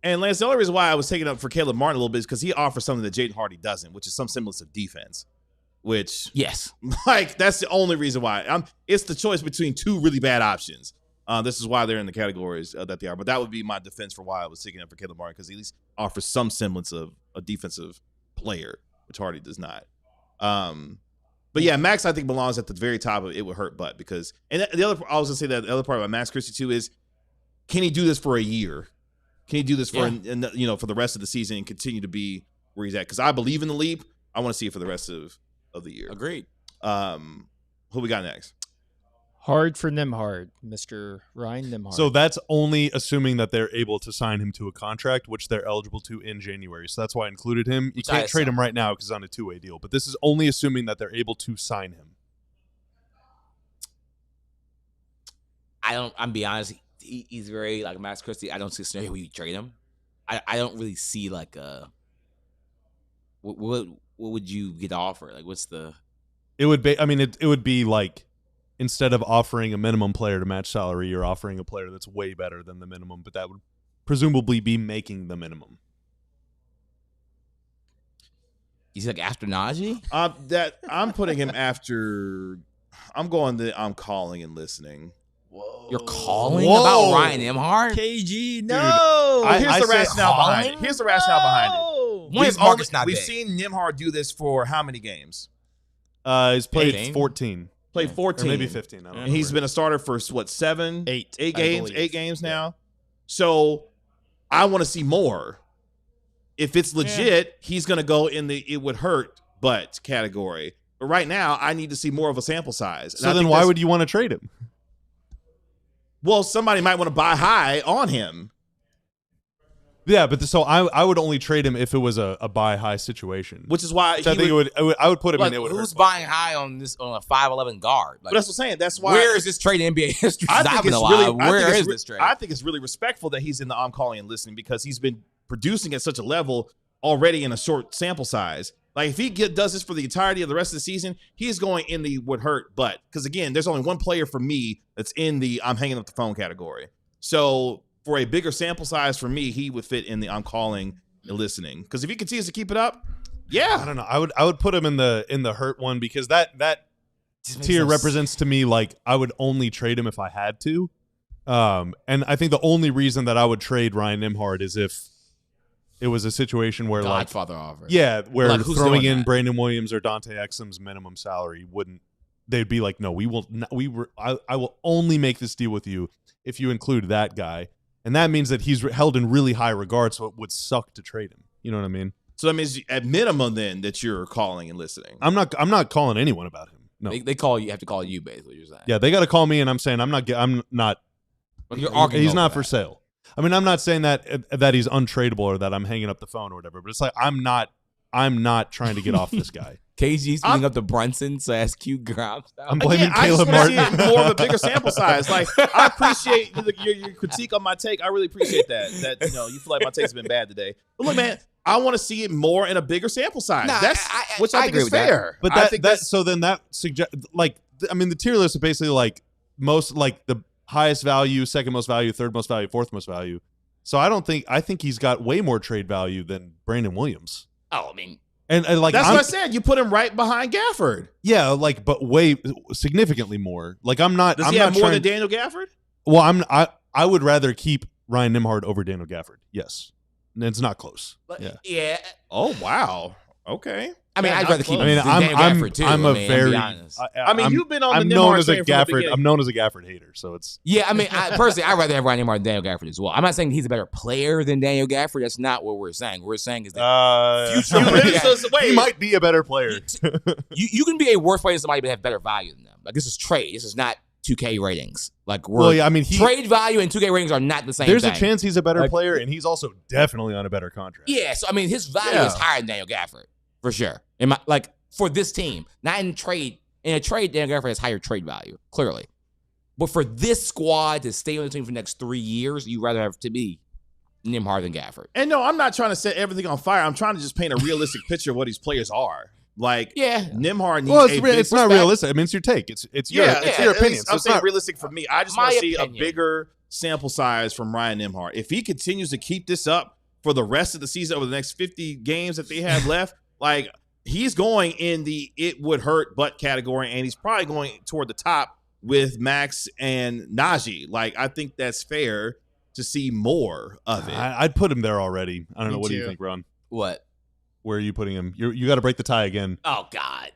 And Lance, the only reason why I was taking up for Caleb Martin a little bit is because he offers something that Jaden Hardy doesn't, which is some semblance of defense. Which, yes, like that's the only reason why. It's the choice between two really bad options. This is why they're in the categories that they are. But that would be my defense for why I was taking up for Caleb Martin, because he at least offers some semblance of a defensive player, which Hardy does not. But yeah, Max I think belongs at the very top of it would hurt butt because, and the other I was gonna say that the other part about Max Christie too is, can he do this for a year? Can he do this for for the rest of the season and continue to be where he's at? Because I believe in the leap. I want to see it for the rest of the year. Agreed. Who we got next? Hard for Nembhard, Mr. Ryan Nembhard. So that's only assuming that they're able to sign him to a contract, which they're eligible to in January. So that's why I included him. You can't trade him right now because he's on a 2-way deal. But this is only assuming that they're able to sign him. I'm be honest. He's very like Max Christie. I don't see a scenario where you trade him. I don't really see like what would you get to offer? Like what's the? It would be. I mean, it would be like instead of offering a minimum player to match salary, you're offering a player that's way better than the minimum, but that would presumably be making the minimum. He's like after Najee? I'm putting him after. I'm calling and listening. Whoa. You're calling about Ryan Nembhard? KG, no. Dude, here's the rationale behind it. Here's the rationale behind it. We've seen Nembhard do this for how many games? He's played 14. Played 14. Or maybe 15. I don't know. And he's been a starter for what, 8 games? 8 games now. So I want to see more. If it's legit, he's going to go in the it would hurt but category. But right now, I need to see more of a sample size. And so then why would you want to trade him? Well, somebody might want to buy high on him. Yeah, but so I would only trade him if it was a buy high situation, which is why I would put him like, in. It would who's hurt buying high on this on a 5'11" guard? Like, but that's what I'm saying. That's why. Where is this trade in NBA history? I think it's really. Where is this trade? I think it's really respectful that he's in the I'm calling and listening because he's been producing at such a level already in a short sample size. Like if he does this for the entirety of the rest of the season, he's going in the would hurt but because again, there's only one player for me that's in the I'm hanging up the phone category. So for a bigger sample size for me, he would fit in the I'm calling and listening. Because if he continues to keep it up, yeah. I don't know. I would put him in the hurt one because that tier represents to me like I would only trade him if I had to. And I think the only reason that I would trade Ryan Nembhard is if it was a situation where Godfather offer. Yeah, where like, throwing in Brandon Williams or Dante Exum's minimum salary they'd be like, no, we will not, I will only make this deal with you if you include that guy. And that means that he's held in really high regard, so it would suck to trade him. You know what I mean? So that means at minimum then that you're calling and listening. I'm not calling anyone about him. No. They call you have to call you basically, you're saying. Yeah, they got to call me and I'm saying I'm not But you're arguing he's not that. for sale. I mean, I'm not saying that he's untradeable or that I'm hanging up the phone or whatever, but it's like I'm not trying to get off this guy. KG's putting up the Brunson /Q Grimes. I'm blaming Caleb Martin. I just want to see more of a bigger sample size. Like I appreciate your critique on my take. I really appreciate that. That you feel like my take's been bad today. But look, man, I want to see it more in a bigger sample size. Nah, Which I think agree is with fair. But that suggests I mean the tier list is basically like most like the highest value, second most value, third most value, fourth most value. So I think he's got way more trade value than Brandon Williams. Oh, I mean, and like that's what I said. You put him right behind Gafford. Yeah, like but way significantly more. Like I'm not. Does I'm he have not more than Daniel Gafford? Well, I would rather keep Ryan Nembhard over Daniel Gafford. Yes, and it's not close. Yeah. Oh wow. Okay. I mean, I'd rather keep. I mean, Gafford too. I'm you've been on the known Nembhard as a train from the Gafford. beginning. I'm known as a Gafford hater, so it's. Yeah, I mean, personally, I'd rather have Ryan Nembhard than Daniel Gafford as well. I'm not saying he's a better player than Daniel Gafford. That's not what we're saying. What we're saying is that he might be a better player. you can be a worse player than somebody but have better value than them. Like this is trade. This is not 2K ratings. Like trade value and 2K ratings are not the same. There's thing. a chance he's a better player, and he's also definitely on a better contract. Yeah, so I mean, his value is higher than Daniel Gafford for sure. For this team, not in trade. In a trade, Daniel Gafford has higher trade value, clearly. But for this squad to stay on the team for the next 3 years, you'd rather have to be Nembhard than Gafford. And no, I'm not trying to set everything on fire. I'm trying to just paint a realistic picture of what these players are. Like, Nembhard needs it's not realistic. I mean, it's your take. It's your opinion. I'm saying realistic for me. I just want to see opinion. a bigger sample size from Ryan Nembhard. If he continues to keep this up for the rest of the season over the next 50 games that they have left, like, he's going in the it would hurt but category, and he's probably going toward the top with Max and Najee. Like, I think that's fair to see more of it. I'd put him there already. I don't know. What too. do you think, Ron? What? Where are you putting him? You got to break the tie again. Oh, God.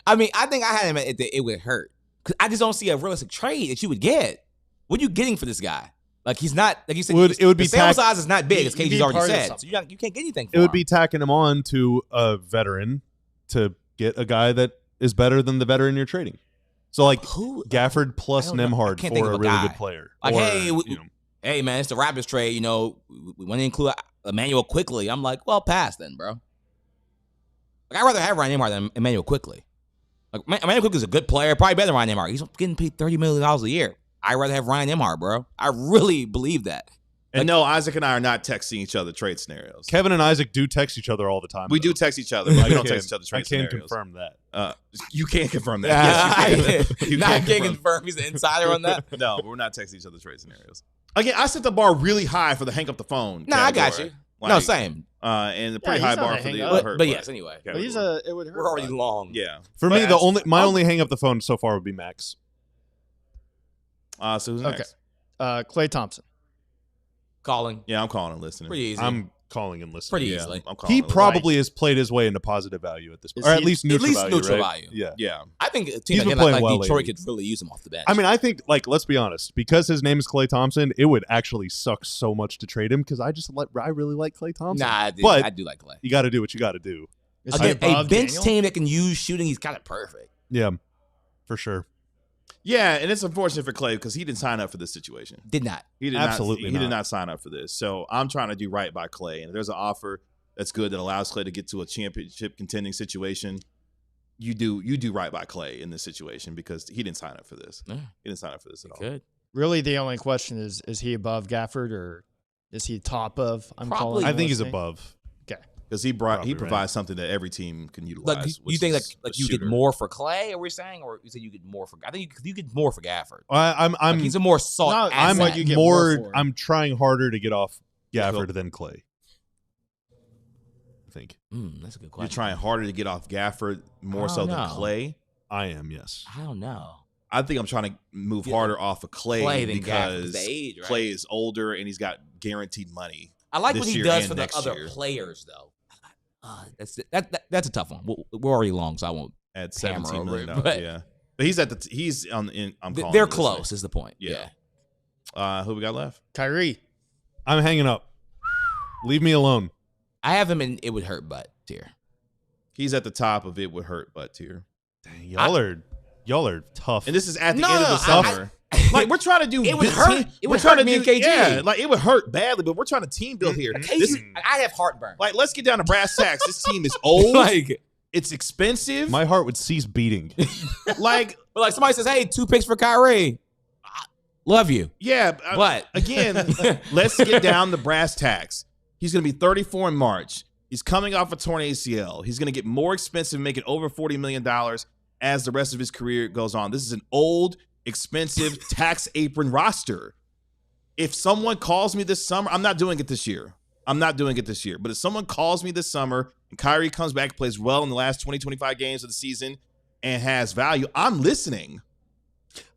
I mean, I think I had him at the it would hurt. Because I just don't see a realistic trade that you would get. What are you getting for this guy? Like, he's not, like you said, it would be the sample size is not big, as KG's already said. So you can't get anything for It him. would be tacking him on to a veteran to get a guy that is better than the veteran you're trading. So, like, Gafford plus Nembhard for a really good player. Like, or, hey, man, it's the Raptors trade. You know, we want to include Emmanuel quickly. I'm like, well, pass then, bro. Like, I'd rather have Ryan Nembhard than Emmanuel quickly. Like, Emmanuel quickly is a good player, probably better than Ryan Nembhard. He's getting paid $30 million a year. I'd rather have Ryan Nembhard, bro. I really believe that. And no, Isaac and I are not texting each other trade scenarios. Kevin and Isaac do text each other all the time. We do text each other, but we don't text each other trade I can scenarios. confirm that. You can't confirm that. Yes, you can. I can't confirm he's the insider on that. No, we're not texting each other trade scenarios. Again, I set the bar really high for the hang up the phone. No, I got you. No, same. And a pretty he's high not bar a for hang the up. hurt. But yes, anyway. But it would hurt. We're already long. Yeah. For But me, my only hang up the phone so far would be Max. So who's next? Klay Thompson. Calling. Yeah, I'm calling and listening. Pretty easy. I'm calling and listening. Pretty Yeah, easily. I'm calling He and probably has played his way into positive value at this point, or at least neutral value. listening. Yeah. Yeah. I think a He's team been like playing well Detroit lately. could really use him off the bench. I mean, I think, like, let's be honest, because his name is Klay Thompson, it would actually suck so much to trade him because I really like Klay Thompson. I but do like Klay. you got to do what you got to do. Is he Again, a above bench Daniel? team that can use shooting, he's got it perfect. Yeah, for sure. Yeah, and it's unfortunate for Klay because he didn't sign up for this situation. Did not. He did Absolutely not. He did not. not sign up for this. So I'm trying to do right by Klay. And if there's an offer that's good that allows Klay to get to a championship contending situation, you do right by Klay in this situation because he didn't sign up for this. Yeah. He didn't sign up for this at all. Good. Really, the only question is he above Gafford or is he top of? I'm Probably. calling. I think he's listening. above. Okay. Because he Probably provides something that every team can utilize. Like, you which think is like a you get shooter. more for Klay, or we're saying, or you said you get more for? I think you get more for Gafford. I'm Like, he's a more sought Not- I'm asset. what you get more more. for. I'm trying harder to get off Gafford Go. than Klay. I think That's a good question. You're trying harder to get off Gafford more so than know. Klay. I am. Yes. I don't know. I think I'm trying to move Yeah. harder off of Klay Klay than Gafford, 'cause because the age, right? Klay is older and he's got guaranteed money. I like this what he year does and for the next other year. players, though. That's a tough one. We're already long, so I won't. At Hammer $17 over million. it, but- Yeah, but he's on. I'm calling. They're it this way. close. Is the point? Yeah. Yeah. Who we got left? Kyrie. I'm hanging up. Leave me alone. I have him in. It would hurt, but tier. He's at the top of it would hurt butt tier. Dang, y'all are tough. And this is at the No, end of the summer. Like we're trying to do. It would big hurt. team- It we're would trying hurt to me do. and KG. Yeah, like it would hurt badly, but we're trying to team build here. This, I have heartburn. like, let's get down to brass tacks. This team is old. like, It's expensive. My heart would cease beating. like, but like somebody says, "Hey, 2 picks for Kyrie." Love you, yeah. but Again, let's get down to brass tacks. He's going to be 34 in March. He's coming off a torn ACL. He's going to get more expensive, making over $40 million as the rest of his career goes on. This is an old, expensive tax apron roster. If someone calls me this summer, I'm not doing it this year. But if someone calls me this summer and Kyrie comes back, plays well in the last 20, 25 games of the season and has value, I'm listening.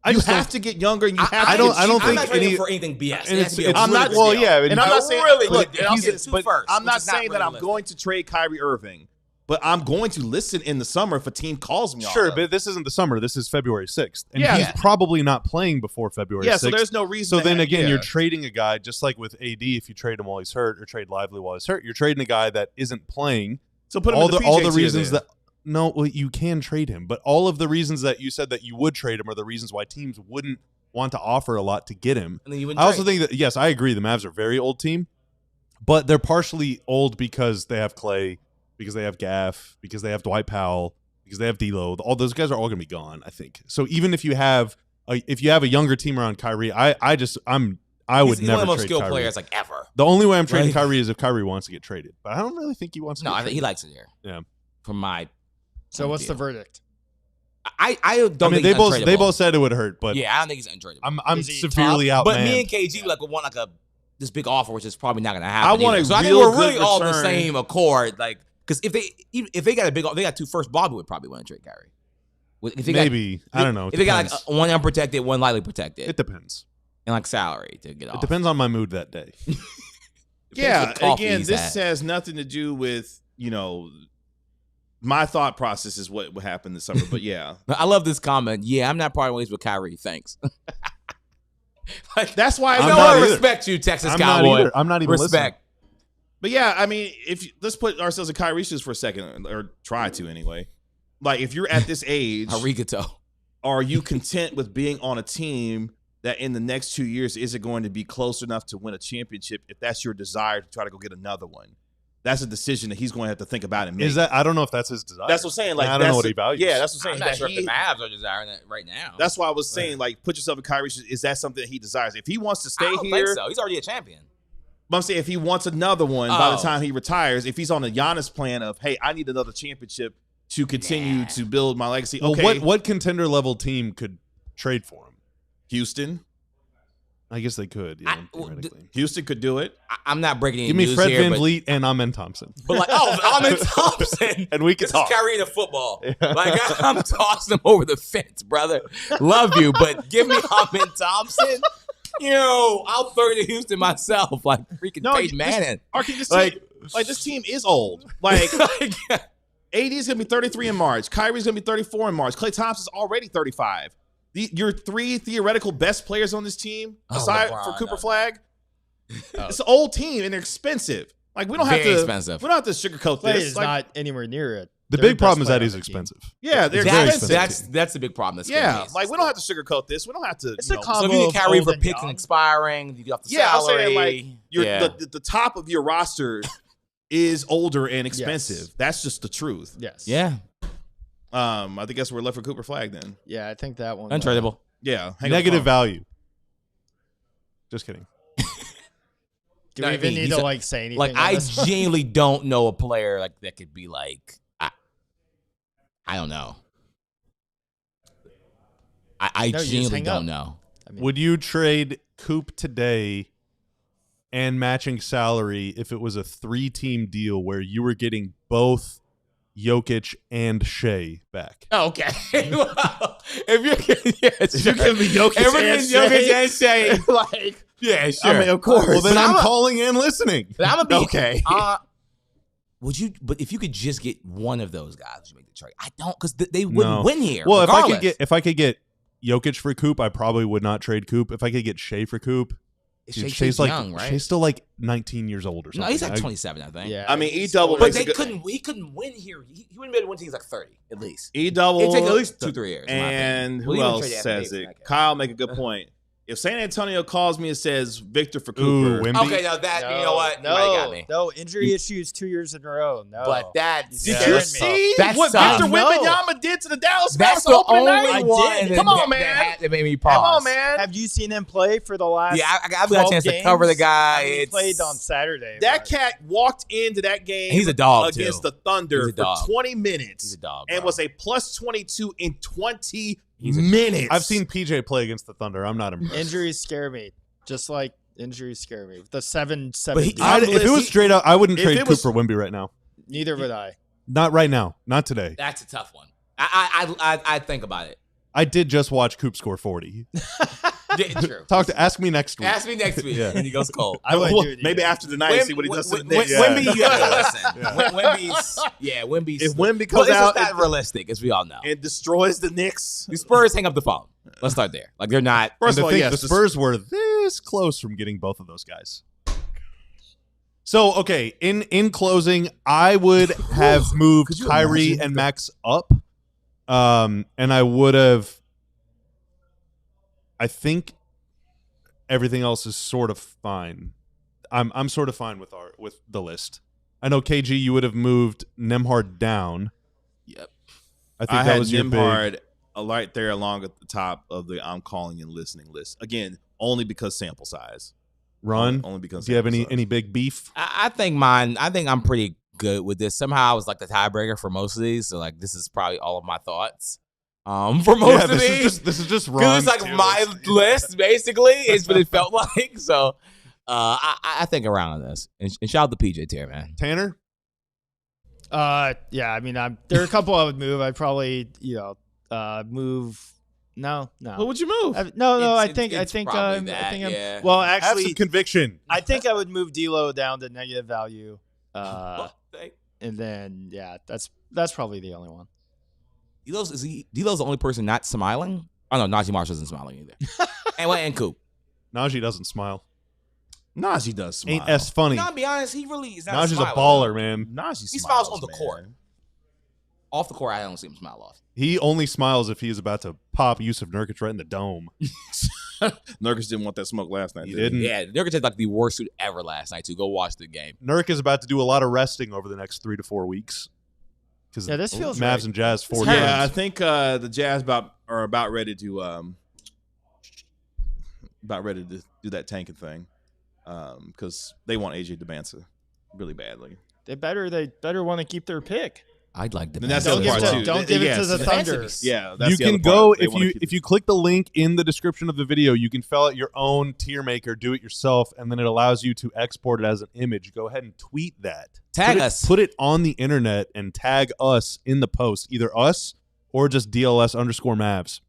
You have to get younger, and you have to. I don't I'm think not ready any- for anything BS. and It has to be a I'm really not. good Well, deal. yeah, and and I'm not saying. really Look, good. I'll get it but first. I'm not which is not saying that I'm realistic. going to trade Kyrie Irving, but I'm going to listen in the summer if a team calls me. Sure, off of but it. this isn't the summer. This is February 6th. And Yeah. he's probably not playing before February 6th. yeah, so there's no reason. So then again, yeah. you're trading a guy, just like with AD, if you trade him while he's hurt or trade Lively while he's hurt, you're trading a guy that isn't playing. so put him all in the all PJ the tier reasons then. that no, well, you can trade him, but all of the reasons that you said that you would trade him are the reasons why teams wouldn't want to offer a lot to get him. And then you wouldn't I also trade. think that, yes, I agree, the Mavs are a very old team, but they're partially old because they have Klay, because they have Gaff, because they have Dwight Powell, because they have D'Lo. All those guys are all going to be gone, I think. So even if you have a younger team around Kyrie, I'm I would He's never one of the most trade skilled Kyrie. players like ever. The only way I'm trading Like- Kyrie is if Kyrie wants to get traded. But I don't really think he wants to No, get I think traded. he likes it here. Yeah. From my So what's the verdict? I don't I mean, think they he's both untradeable. said it would hurt, but Yeah, I don't think he's untradeable. I'm Is he severely top? out. But me and KG would want like this big offer, which is probably not going to happen. I want either. a So I think real we're really good all in the return. same accord. Like, because if they got they got 2 first, Bobby would probably want to trade Kyrie. If they Maybe. I don't know. If they got like one unprotected, one lightly protected, It depends. and like salary to get off. It depends on my mood that day. Yeah, what coffee again, he's this at. has nothing to do with, my thought process is what happened this summer. But yeah, I love this comment. Yeah, I'm not parting ways with Kyrie. Thanks. Like, that's why. I'm I not want to either. respect you, Texas I'm not Cowboy. either. I'm not even Respect. But yeah, I mean, let's put ourselves in Kyrie's shoes for a second, or try to anyway. Like, if you're at this age, Arigato. are you content with being on a team that in the next 2 years isn't going to be close enough to win a championship? If that's your desire to try to go get another one, that's a decision that he's going to have to think about and make. Is that? I don't know if that's his desire. That's what I'm saying. Like, I don't know that's what he values. Yeah, that's what I'm I'm saying. not sure if That the Mavs are desiring that right now. That's why I was saying, like, put yourself in Kyrie's shoes. Is that something that he desires? If he wants to I stay don't here, think so. He's already a champion. but I'm saying if he wants another one by the Oh. time he retires, if he's on a Giannis plan of, hey, I need another championship to continue to build my legacy. Well, Okay, what contender level team could trade for him? Houston. I guess they could. Yeah, theoretically. Houston could do it. I'm not breaking any Give me news Fred here, Van but, Vliet and Amen Thompson. but like, Ahmed Thompson. And we can This talk. is Kyrie in a football. Like, I'm tossing him over the fence, brother. Love you, but give me Ahmed Thompson. I'll throw it to Houston myself, like freaking Peyton Manning. This team is old. Like, AD is gonna be 33 in March. Kyrie's gonna be 34 in March. Klay Thompson's already 35. Your 3 theoretical best players on this team, aside LeBron, for Cooper no. Flag, it's an old team and they're expensive. Like, we don't have Very to. expensive. We don't have to sugarcoat Clay this. is Like, not anywhere near it. The They're big problem is best that player he's on the team. expensive. yeah, they're very expensive. expensive. That's the big problem. That's Yeah, like, we don't have to sugarcoat this. We don't have to. It's a So combo if you of get Kyrie old for and picks young. and expiring, you get off the Yeah, I'm salary. saying, like, yeah. the top of your roster is older and expensive. Yes. That's just the truth. Yes. Yeah. I think that's where we're left for Cooper Flag then. Yeah, I think that one. Untradeable. Yeah. hang up the Negative phone. value. Just kidding. Do No, we I even mean, need he's to a- say anything? Like, on I this one? genuinely don't know a player like that could be like, I don't know. I No, you just genuinely hang don't up. know. I mean, Would you trade Coop today and matching salary if it was a 3-team deal where you were getting both Jokic and Shea back? Oh, okay. Well, if you're giving me Jokic and and Shea, like, yeah, sure. I mean, of course. Well, then But I'm I'm a- calling and listening. But I'm gonna be Okay. Would you? But if you could just get one of those guys, would you make the trade? I don't, because they wouldn't No. win here. Well, regardless. if I could get Jokic for Coop, I probably would not trade Coop. If I could get Shea for Coop, dude, Shea's like young, right? Shea's still like 19 years old or something. No, he's like I- 27, I think. yeah. I mean, he's E-double older. But makes they a good- couldn't. He couldn't win here. He wouldn't be able to win until he's like 30 at least. E-double. It'd take at least 2-3 years. in my And opinion. who We'll even else trade Anthony says Davis in it? that case. Kyle make a good point. If San Antonio calls me and says Victor for Cooper, Wemby? Okay, now that No, you know what, you might got me. No, injury issues 2 years in a row. No, But that did Yeah. you That's see That's what tough. Victor No. Wembanyama did to the Dallas Mavs That's the opening only night? one. Come on, man. That made me pause. Come on, man. have you seen him play for the last? Yeah, I got a 12 chance to games? cover the guy. I mean, he It's- played on Saturday. That but- cat walked into that game He's a dog, against too. the Thunder He's a for dog. 20 minutes He's a dog, and bro. was a plus 22 in 20 He's a- minutes. I've seen PJ play against the Thunder. I'm not impressed. Injuries scare me. Just like injuries scare me. The 7-7. But he- If it was straight up, I wouldn't If trade it Coop was- for Wemby right now. Neither would I. Not right now. Not today. That's a tough one. I think about it. I did just watch Coop score 40. Yeah, true. Ask me next week. Ask me next week. Yeah. And he goes cold. I wouldn't Well, do it maybe either. after the night, see what he does to the Knicks. Wemby, you have to listen. Wemby's. If Wemby But comes it's out just not realistic, as we all know. and destroys the Knicks, The Spurs hang up the phone. Let's start there. Like, they're not. First And of all, the thing- yes, the Spurs were this close from getting both of those guys. So, okay, in closing, I would have moved Could you Kyrie imagine and Max up. And I would have, I think everything else is sort of fine. I'm sort of fine with the list. I know KG, you would have moved Nembhard down. Yep. I think I that had was your big. Nembhard right there along at the top of the I'm calling and listening list. Again, only because sample size. Ron, Only because do you have any big beef? I think I'm pretty good with this. Somehow I was like the tiebreaker for most of these, so like this is probably all of my thoughts. For most of these, this is just because Ron's it's like my list basically. It's what it felt like. So I think around on this, and shout out to PJ tier, man. Tanner. Yeah. I mean, there are a couple I would move. I'd probably move. No. What would you move? I think yeah. well, Have actually, some conviction. I think I would move D'Lo down to negative value. And then that's probably the only one. D'Lo's the only person not smiling? Oh no, Najee Marshall isn't smiling either. and Coop. Najee doesn't smile. Najee does smile. Ain't as funny. No, I'll be honest, he really is not. Najee's a baller, man. Najee He smiles on the man. court. Off the court, I don't see him smile off. He only smiles if he's about to pop Yusuf Nurkic right in the dome. Nurkic didn't want that smoke last night. He did didn't. Yeah, Nurkic had like the worst suit ever last night too. Go watch the game. Nurk is about to do a lot of resting over the next 3 to 4 weeks. Because this feels Mavs right. and Jazz 4 Yeah, games. I think the Jazz are about ready to do that tanking thing because they want AJ Dubance really badly. They better want to keep their pick. I'd like to. And that's the other part too. Don't give it to the Thunder. Yeah, that's You the can other go part. They wanna keep if you click the link in the description of the video, you can fill out your own tier maker, do it yourself, and then it allows you to export it as an image. Go ahead and tweet that. Tag us. Put it on the internet and tag us in the post, either us or just DLS_Mavs.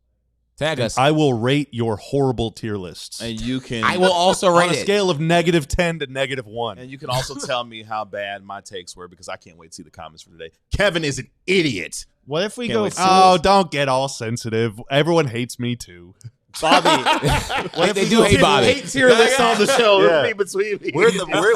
Tag us. I will rate your horrible tier lists. And you can. I will also on rate a it. scale of -10 to -1. And you can also tell me how bad my takes were because I can't wait to see the comments for today. Kevin is an idiot. What if we Can't go wait to full? see Oh, don't get all sensitive. Everyone hates me too. Bobby? What if they do hate Bobby? Hate tier list on the show. Yeah. Me between me.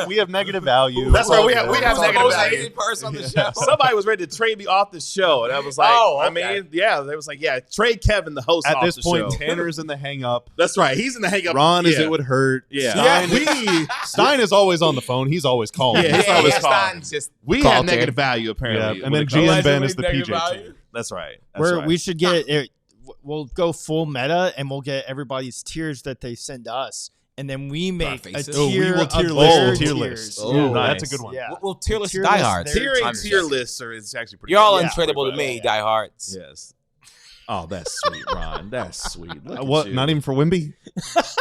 We have negative value. That's right. We have Who's negative the most value. hated person on the show? Somebody was ready to trade me off the show, and I was like, Oh, I okay. mean, yeah, they was like, yeah, trade Kevin, the host, At off this the point, show. Tanner's in the hang up. That's right. He's in the hang up. Ron is yeah. it would hurt. Yeah. Stein is always on the phone. He's always calling. Yeah, he's always calling. Stein's just We call have tier. negative value apparently. Yeah, and then when it comes- GM Ben is the Negative PJ value? team. That's right. That's right. We should get it. We'll go full meta, and we'll get everybody's tiers that they send us, and then we make a faces. Oh, we tier will of tier their list. Tier tiers. list. Oh, Yeah, nice. that's a good one. Yeah. We'll tier list Tier list diehards. there. Tiering tier lists is actually pretty. You're all good. untradeable to me, diehards. Yes. Oh, that's sweet, Ron. That's sweet. Look at What? you. Not even for Wemby?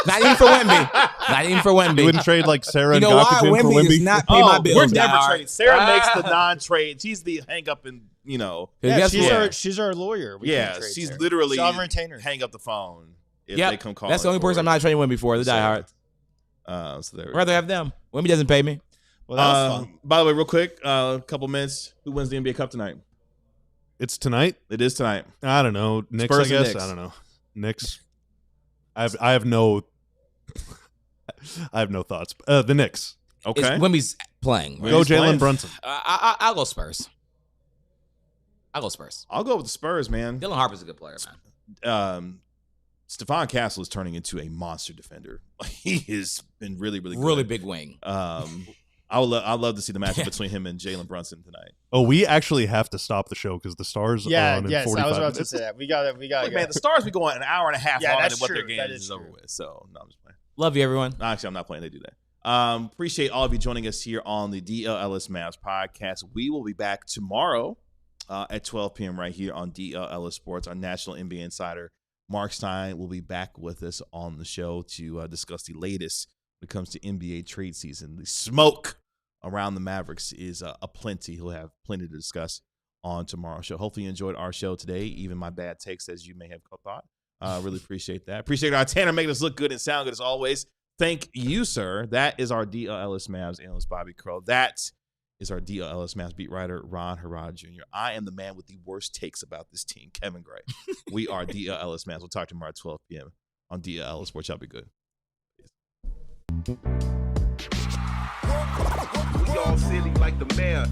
Not even for Wemby. Not even for You Wemby. wouldn't trade like Sarah You know and why? Gokutin for Wemby does Wemby? not pay my bills. We're never diehard. trading. Sarah makes the non-trade. She's the hang up and Cause Yeah, guess she's what? she's our lawyer. We can't trade she's her. literally sovereign retainer. hang up the phone if Yep. they come call. That's the only person I'm not trading Wemby for. The diehard. So there we I'd rather have them. Wemby doesn't pay me. Well, that was fun. By the way, real quick, a couple minutes. Who wins the NBA Cup tonight? It's tonight? It is tonight. I don't know. Knicks, Spurs I and guess. Knicks. I don't know. Knicks. I have no I have no thoughts. The Knicks. Okay. Wemby's playing. Wemby's Go Jalen playing. Brunson. I'll go Spurs. I'll go Spurs. I'll go with the Spurs, man. Dylan Harper's a good player, man. Stephon Castle is turning into a monster defender. He has been really, really good. Really big wing. I'd love to see the matchup between him and Jalen Brunson tonight. Oh, we actually have to stop the show because the Stars are on in 45 I was about to minutes. say that. We got Look, go. man, the Stars be going an hour and a half Yeah, longer that's than what their true. game That is is over true. with. So, no, I'm just playing. Love you, everyone. Actually, I'm not playing. They do that. Appreciate all of you joining us here on the DLLS Mavs podcast. We will be back tomorrow at 12 p.m. right here on DLLS Sports. Our national NBA insider, Mark Stein, will be back with us on the show to discuss the latest when it comes to NBA trade season. The smoke around the Mavericks is aplenty. He'll have plenty to discuss on tomorrow's show. Hopefully you enjoyed our show today, even my bad takes, as you may have thought. Really appreciate that. Appreciate our Tanner making us look good and sound good as always. Thank you, sir. That is our DLLS Mavs analyst, Bobby Crow. That is our DLLS Mavs beat writer, Ron Harrod Jr. I am the man with the worst takes about this team, Kevin Gray. We are DLLS Mavs. We'll talk tomorrow at 12 p.m. on DLLS Sports. Y'all be good. We all silly like the mayor.